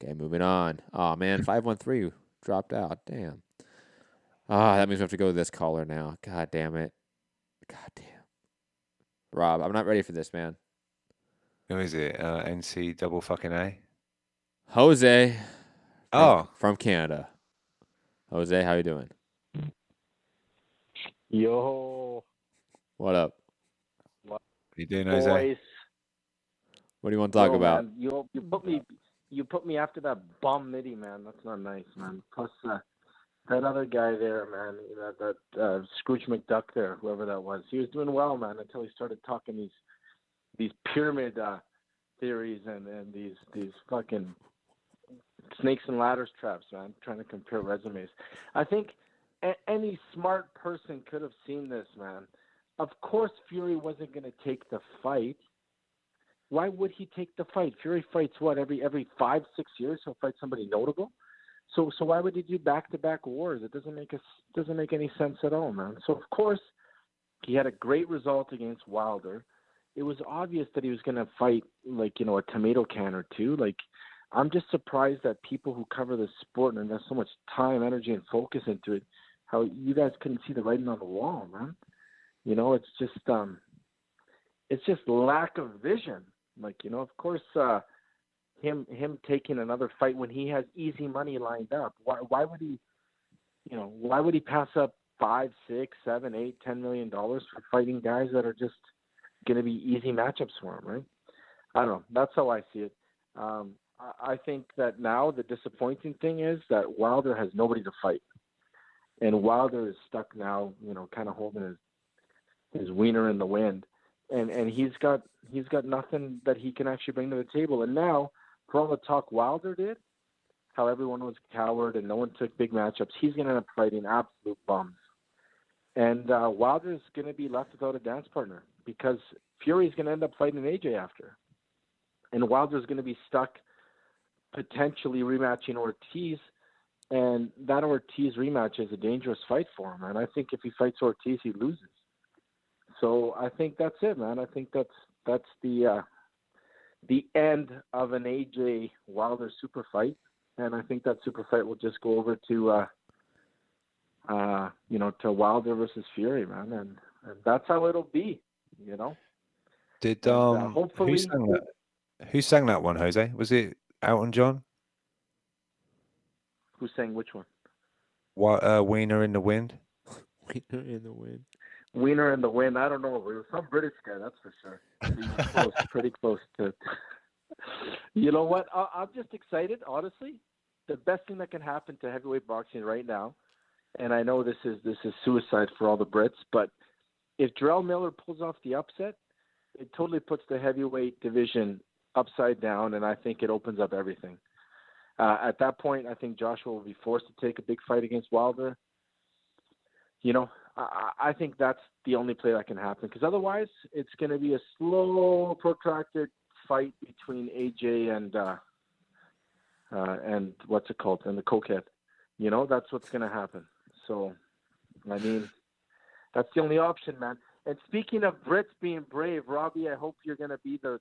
Okay, moving on. Oh, man, 513 dropped out. Damn. That means we have to go with this caller now. God damn it. God damn. Rob, I'm not ready for this, man. Who is it? NC double fucking A? Jose. Oh. From Canada. Jose, how you doing? Yo. What up? What you doing, Jose? What do you want to talk about? Man, you put me after that bum Mitty, man. That's not nice, man. Plus that other guy there, man, that Scrooge McDuck there, whoever that was, he was doing well, man, until he started talking these pyramid theories and these fucking snakes and ladders traps, man, trying to compare resumes. I think any smart person could have seen this, man. Of course Fury wasn't going to take the fight. Why would he take the fight? Fury fights what, every 5-6 years he'll fight somebody notable? So why would he do back-to-back wars? It doesn't make any sense at all, man. So of course he had a great result against Wilder. It was obvious that he was going to fight a tomato can or two. I'm just surprised that people who cover this sport and invest so much time, energy, and focus into it, how you guys couldn't see the writing on the wall, man. It's just lack of vision. Of course, him taking another fight when he has easy money lined up. Why would he pass up $5, $6, $7, $8, $10 million for fighting guys that are just going to be easy matchups for him, right? I don't know. That's how I see it. I think that now the disappointing thing is that Wilder has nobody to fight, and Wilder is stuck now, kind of holding his wiener in the wind, and he's got nothing that he can actually bring to the table. And now, for all the talk Wilder did, how everyone was a coward and no one took big matchups, he's going to end up fighting absolute bums. And Wilder's going to be left without a dance partner because Fury's going to end up fighting AJ after. And Wilder's going to be stuck potentially rematching Ortiz, and that Ortiz rematch is a dangerous fight for him. And I think if he fights Ortiz, he loses. So I think that's it, man. I think that's the end of an AJ Wilder super fight, and I think that super fight will just go over to to Wilder versus Fury, man, and that's how it'll be, Did hopefully who sang that one, Jose? Was it Elton John? Who sang which one? What Wiener in the Wind? Wiener in the Wind. Wiener in the Wind. I don't know. It was some British guy, that's for sure. Pretty close to. You know what? I'm just excited. Honestly, the best thing that can happen to heavyweight boxing right now, and I know this is suicide for all the Brits, but if Jarrell Miller pulls off the upset, it totally puts the heavyweight division upside down, and I think it opens up everything. At that point, I think Joshua will be forced to take a big fight against Wilder. I think that's the only play that can happen, because otherwise it's going to be a slow, protracted fight between AJ and what's it called, and the cokehead. That's what's going to happen. So, I mean, that's the only option, man. And speaking of Brits being brave, Robbie, I hope you're going to be the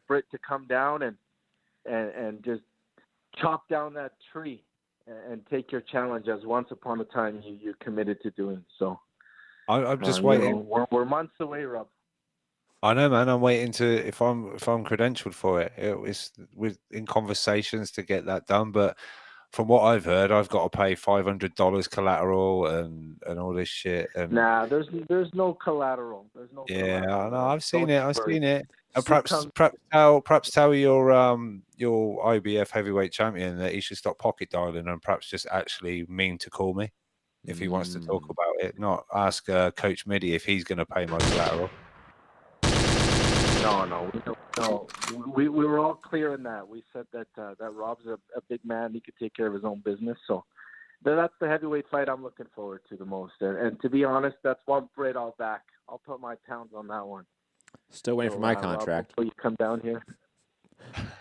Brit to come down and just chop down that tree and take your challenge, as once upon a time you committed to doing. So I'm just waiting. We're months away, Rob. I know, man. I'm waiting to if I'm credentialed for it. It's in conversations to get that done, but from what I've heard, I've got to pay $500 collateral and all this shit. And nah, there's no collateral. There's no. Yeah, collateral. I know. I've seen it. I've seen it. And She perhaps tell your IBF heavyweight champion that he should stop pocket dialing and perhaps just actually mean to call me if he wants to talk about it. Not ask Coach Mitty if he's going to pay my collateral. No. We were all clear in that. We said that Rob's a big man. He could take care of his own business. So that's the heavyweight fight I'm looking forward to the most. And to be honest, that's one Brit I'll back. I'll put my pounds on that one. Still waiting for my contract. Rob, you come down here.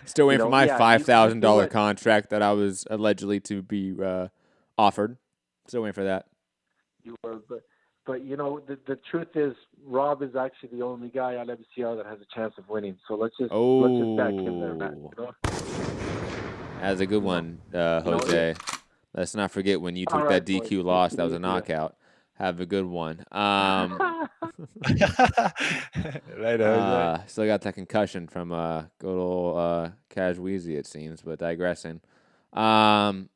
Still waiting for my $5,000 contract that I was allegedly to be offered. Still waiting for that. you were, but you know, the truth is, Rob is actually the only guy on MCR that has a chance of winning. So let's just back him there, man. You know? That's a good one, Jose. Let's not forget when you took that DQ loss. That was a knockout. Have a good one. Later, Jose. Still got that concussion from good old Cash Weezy, it seems, but digressing. Rob,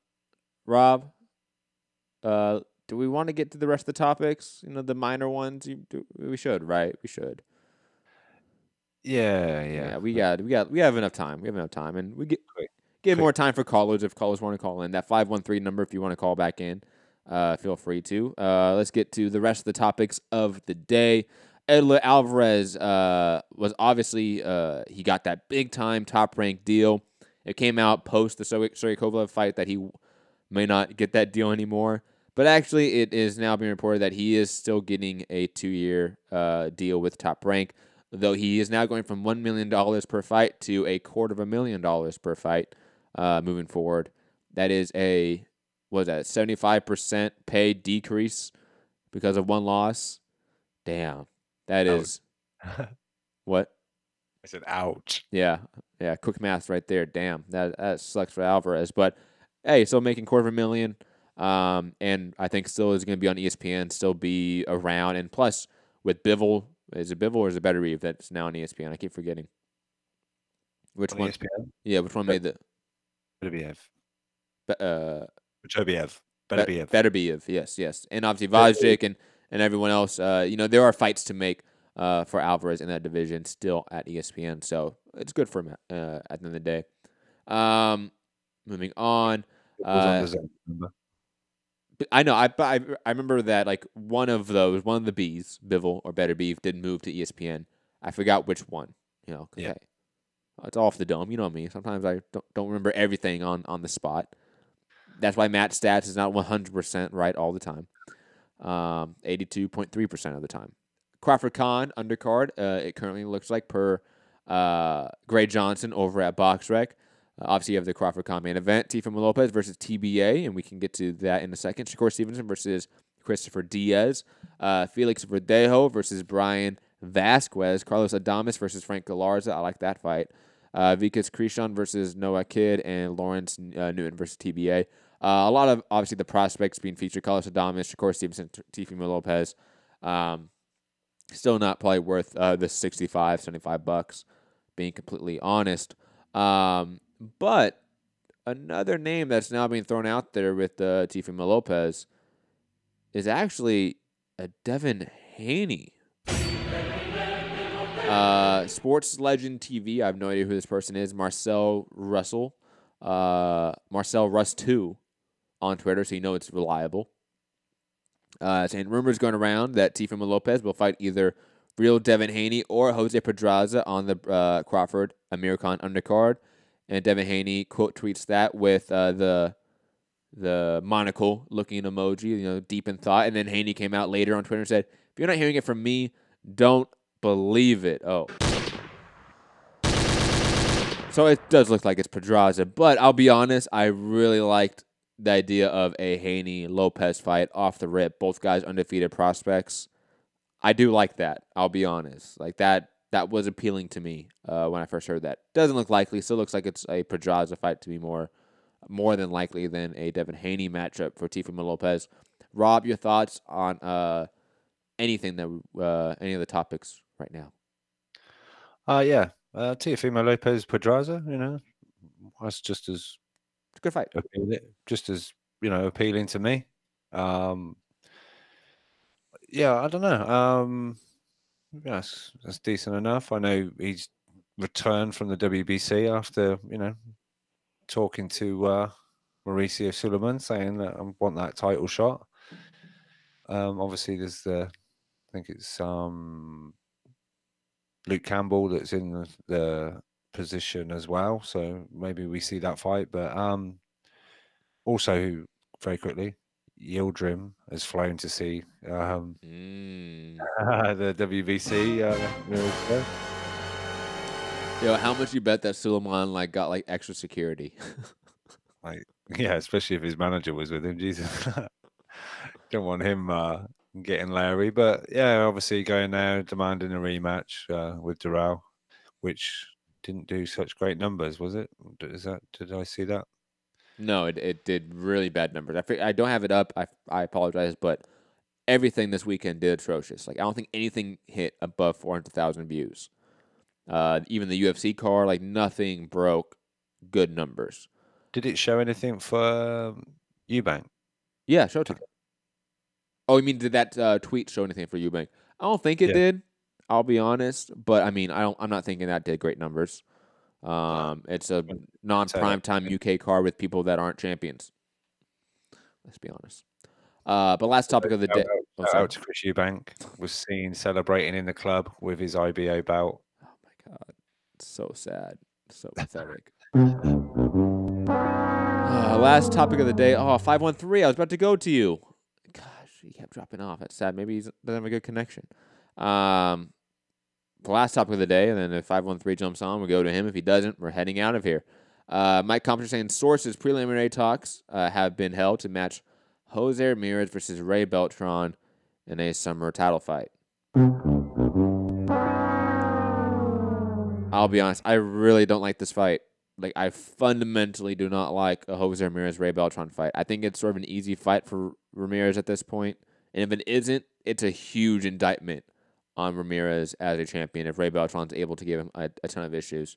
do we want to get to the rest of the topics? You know, the minor ones. We should, right? We should. Yeah. We have enough time. We have enough time, and we give more time for callers if callers want to call in. That 513 number, if you want to call back in, feel free to. Let's get to the rest of the topics of the day. Edler Alvarez was obviously he got that big time top ranked deal. It came out post the Sergey Kovalev fight that he may not get that deal anymore. But actually, it is now being reported that he is still getting a 2-year deal with Top Rank, though he is now going from $1 million per fight to $250,000 per fight moving forward. That is a 75% pay decrease because of one loss. Damn, that is what? I said, ouch. Yeah, quick math right there. Damn, that sucks for Alvarez. But hey, still making $250,000. And I think still is going to be on ESPN, still be around. And plus, with Bivol, is it Bivol or is it Better Eve that's now on ESPN? I keep forgetting. Which on one? ESPN? Yeah, which one made the... Beterbiev. Beterbiev. Beterbiev, yes. And obviously Vajic and everyone else. There are fights to make for Alvarez in that division still at ESPN. So it's good for him at the end of the day. Moving on. I know. I remember that like one of the Bs, Bivol or Better Beef, did move to ESPN. I forgot which one. Hey, it's off the dome. You know me. Sometimes I don't remember everything on the spot. That's why Matt's stats is not 100% right all the time. 82.3% of the time. Crawford Khan undercard. It currently looks like per Gray Johnson over at BoxRec. Obviously, you have the Crawford Khan main event, Teofimo Lopez versus TBA, and we can get to that in a second. Shakur Stevenson versus Christopher Diaz. Felix Verdejo versus Brian Vasquez. Carlos Adames versus Frank Galarza. I like that fight. Vikas Krishan versus Noah Kidd, and Lawrence Newton versus TBA. A lot of, obviously, the prospects being featured. Carlos Adames, Shakur Stevenson, Teofimo Lopez. Still not probably worth the $65, $75, being completely honest. But another name that's now being thrown out there with Teofimo Lopez is actually a Devin Haney. Sports Legend TV. I have no idea who this person is. Marcel Russell. Marcel Russ 2 on Twitter, so you know it's reliable. Saying rumors going around that Teofimo Lopez will fight either real Devin Haney or Jose Pedraza on the Crawford Amir Khan undercard. And Devin Haney quote tweets that with the monocle looking emoji, deep in thought. And then Haney came out later on Twitter and said, "If you're not hearing it from me, don't believe it." Oh. So it does look like it's Pedraza. But I'll be honest, I really liked the idea of a Haney-Lopez fight off the rip. Both guys undefeated prospects. I do like that. I'll be honest. Like that was appealing to me when I first heard that. Doesn't look likely. Still looks like it's a Pedraza fight to be more than likely than a Devin Haney matchup for Teofimo Lopez. Rob, your thoughts on anything that any of the topics right now? Teofimo Lopez Pedraza. That's just as it's a good fight. Just as appealing to me. I don't know. Yes, that's decent enough. I know he's returned from the WBC after, talking to Mauricio Suleiman, saying that I want that title shot. Obviously, there's I think it's Luke Campbell that's in the position as well. So maybe we see that fight. But also, very quickly, Yildirim has flown to see the WBC. How much you bet that Suleiman got extra security? Especially if his manager was with him. Jesus. Don't want him getting Larry. But yeah, obviously going there demanding a rematch with Durrell, which didn't do such great numbers, was it? Did I see that? No, it did really bad numbers. I don't have it up. I apologize, but everything this weekend did atrocious. Like I don't think anything hit above 400,000 views. Even the UFC card, like nothing broke good numbers. Did it show anything for Eubank? Yeah, Showtime. Oh, you mean did that tweet show anything for Eubank? I don't think it did. I'll be honest, but I mean, I'm not thinking that did great numbers. It's a non-primetime UK card with people that aren't champions. Let's be honest. But last topic of the day. Out to Chris Eubank was seen celebrating in the club with his IBO belt. Oh my god, so sad, so pathetic. Last topic of the day. Oh, 513. I was about to go to you. Gosh, he kept dropping off. That's sad. Maybe he doesn't have a good connection. The last topic of the day, and then if 513 jumps on, we'll go to him. If he doesn't, we're heading out of here. Mike Compton saying sources preliminary talks have been held to match Jose Ramirez versus Ray Beltran in a summer title fight. I'll be honest, I really don't like this fight. Like, I fundamentally do not like a Jose Ramirez-Ray Beltran fight. I think it's sort of an easy fight for Ramirez at this point. And if it isn't, it's a huge indictment on Ramirez as a champion if Ray Beltran's able to give him a ton of issues.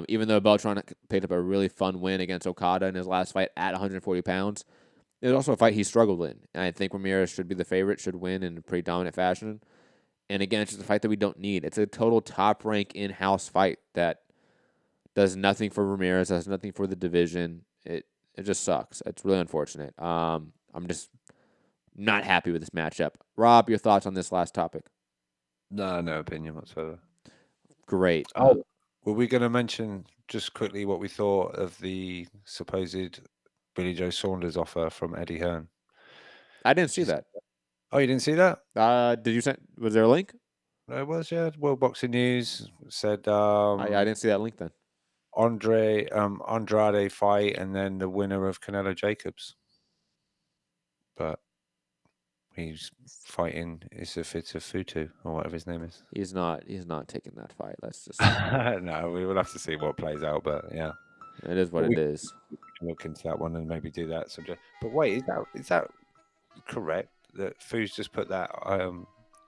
Even though Beltran picked up a really fun win against Okada in his last fight at 140 pounds, it was also a fight he struggled in. And I think Ramirez should be the favorite, should win in a pretty dominant fashion. And again, it's just a fight that we don't need. It's a total top-rank in-house fight that does nothing for Ramirez, does nothing for the division. It just sucks. It's really unfortunate. I'm just not happy with this matchup. Rob, your thoughts on this last topic? No opinion whatsoever. Great. Were we going to mention just quickly what we thought of the supposed Billy Joe Saunders offer from Eddie Hearn? I didn't see that. Oh, you didn't see that? Did you send? Was there a link? It was, yeah. World Boxing News said. I didn't see that link then. Andrade fight, and then the winner of Canelo Jacobs. But he's fighting Isafita Futu or whatever his name is. He's not taking that fight. Let's just no, we will have to see what plays out, but yeah. It is what it is. We can look into that one and maybe do that subject. But wait, is that correct that Fu's just put that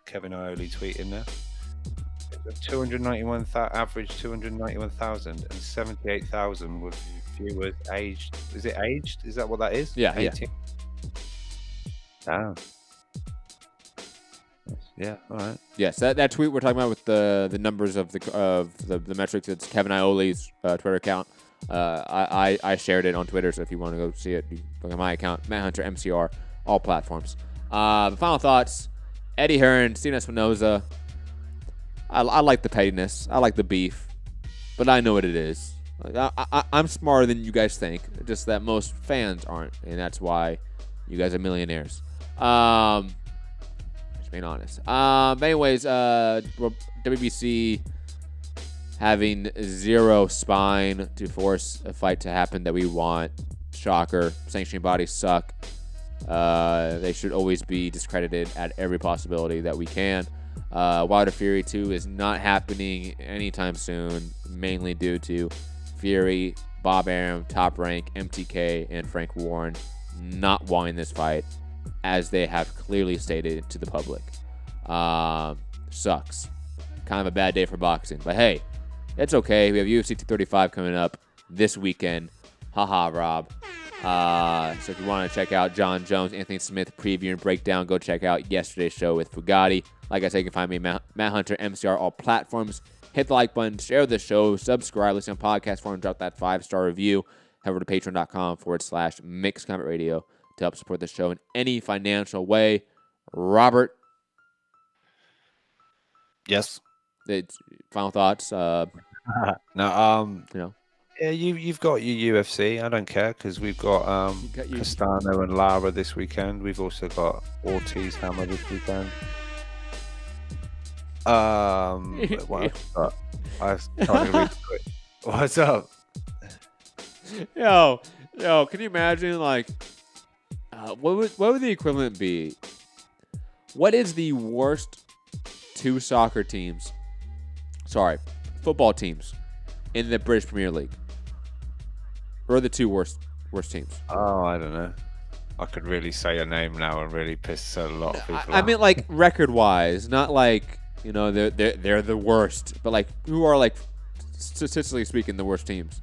Kevin Ioli tweet in there? 291,000 average 291,000 and 78,000 with viewers aged. Is it aged? Is that what that is? Yeah, 18? Damn. Yeah. All right. Yes, that tweet we're talking about with the numbers of the metrics. It's Kevin Ioli's Twitter account. I shared it on Twitter, so if you want to go see it, you look at my account, Matt Hunter MCR, all platforms. Final thoughts: Eddie Hearn, Steven Espinoza. I like the pettiness. I like the beef. But I know what it is. Like, I'm smarter than you guys think. Just that most fans aren't. And that's why you guys are millionaires. Just being honest. Anyways, WBC having zero spine to force a fight to happen that we want. Shocker. Sanctioning bodies suck. They should always be discredited at every possibility that we can. Wilder Fury 2 is not happening anytime soon, mainly due to Fury, Bob Arum, Top Rank, MTK, and Frank Warren not wanting this fight, as they have clearly stated to the public. Sucks. Kind of a bad day for boxing. But hey, it's okay. We have UFC 235 coming up this weekend. Haha, Rob. So if you want to check out John Jones, Anthony Smith preview and breakdown, go check out yesterday's show with Fugatti. Like I said, you can find me, Matt Hunter, MCR, all platforms. Hit the like button, share the show, subscribe, listen to podcast form, drop that 5-star review. Head over to patreon.com/Mixed Combat Radio to help support the show in any financial way. Robert. Yes. It's final thoughts. No. You know. Yeah, you've got your UFC. I don't care because we've got Castano and Lara this weekend. We've also got Ortiz Hammer this weekend. What else? I was trying to read quick. What's up? Yo, can you imagine, like, What would the equivalent be? What is the worst two football teams in the British Premier League? Or the two worst teams? Oh, I don't know. I could really say a name now and really piss a lot of people off. I mean, like record-wise, not like they're the worst, but like who are like statistically speaking the worst teams?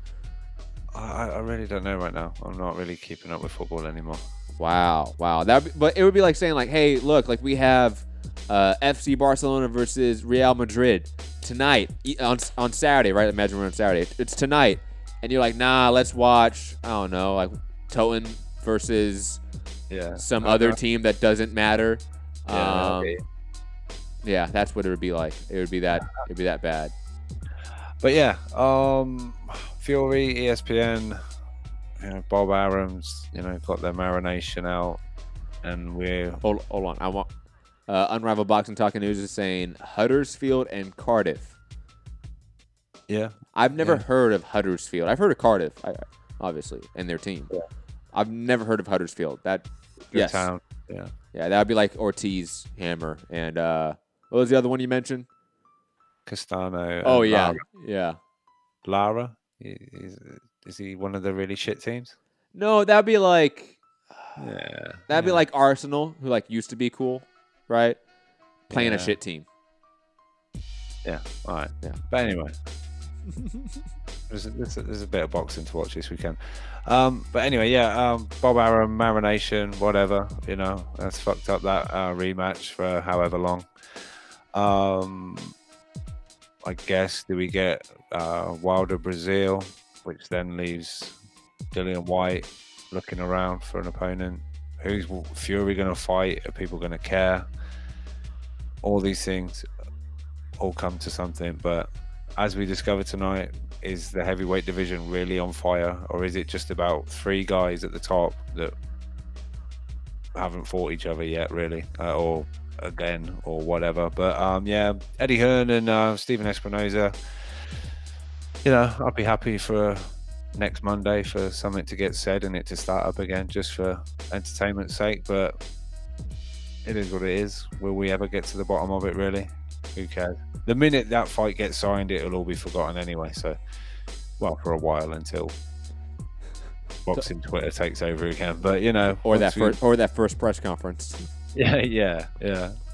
I really don't know right now. I'm not really keeping up with football anymore. Wow. But it would be like saying like, hey, look, like we have FC Barcelona versus Real Madrid tonight on Saturday, right? Imagine we're on Saturday. It's tonight, and you're like, nah, let's watch. I don't know, like Tottenham versus some other team that doesn't matter. Yeah, that's what it would be like. It would be that bad. But yeah, Fury, ESPN, Bob Arams, got their marination out, and we're hold on. I want Unrivaled Boxing Talking News is saying Huddersfield and Cardiff. Yeah, I've never heard of Huddersfield. I've heard of Cardiff, obviously, and their team. Yeah. I've never heard of Huddersfield. Yes. Town. Yeah, that would be like Ortiz, Hammer, and what was the other one you mentioned? Castano. Oh yeah, Lara. yeah. Lara, is he one of the really shit teams? No, that'd be like, be like Arsenal, who like used to be cool, right? Playing a shit team. Yeah. All right. Yeah. But anyway, there's a bit of boxing to watch this weekend. But anyway, Bob Arum, marination, whatever. That's fucked up that rematch for however long. I guess, do we get Wilder Brazil, which then leaves Dillian White looking around for an opponent? Who's Fury going to fight? Are people going to care? All these things all come to something. But as we discovered tonight, is the heavyweight division really on fire? Or is it just about three guys at the top that haven't fought each other yet, really? Or again, or whatever. But Eddie Hearn and Stephen Espinoza, I'd be happy for next Monday for something to get said and it to start up again, just for entertainment's sake. But it is what it is. Will we ever get to the bottom of it, really? Who cares? The minute that fight gets signed, it'll all be forgotten anyway. So, well, for a while, until boxing Twitter takes over again. But or that first press conference. Yeah.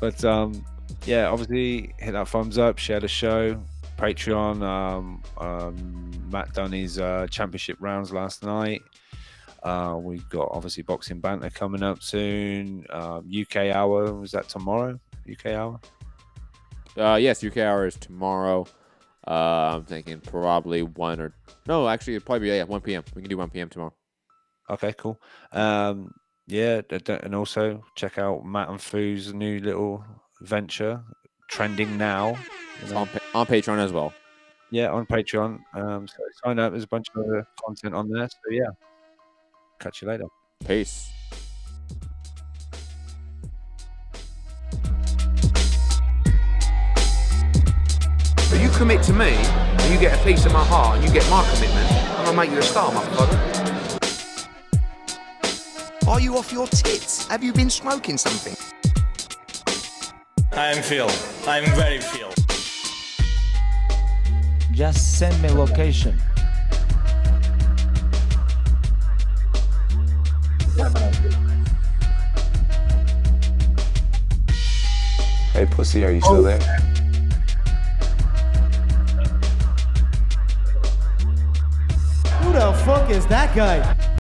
But obviously hit that thumbs up, share the show, Patreon. Matt done his championship rounds last night. We've got obviously boxing banter coming up soon. UK hour, was that tomorrow? UK hour? Yes, UK hour is tomorrow. I'm thinking probably it'd probably be 1 p.m. We can do 1 p.m. tomorrow. Okay, cool. And also check out Matt and Foo's new little venture, trending now. On Patreon as well. Yeah, on Patreon. So sign up. There's a bunch of other content on there. So yeah, catch you later. Peace. If you commit to me, and you get a piece of my heart, and you get my commitment, I'm gonna make you a star, motherfucker. Are you off your tits? Have you been smoking something? I am Phil. I'm very Phil. Just send me location. Hey, pussy, are you still there? Who the fuck is that guy?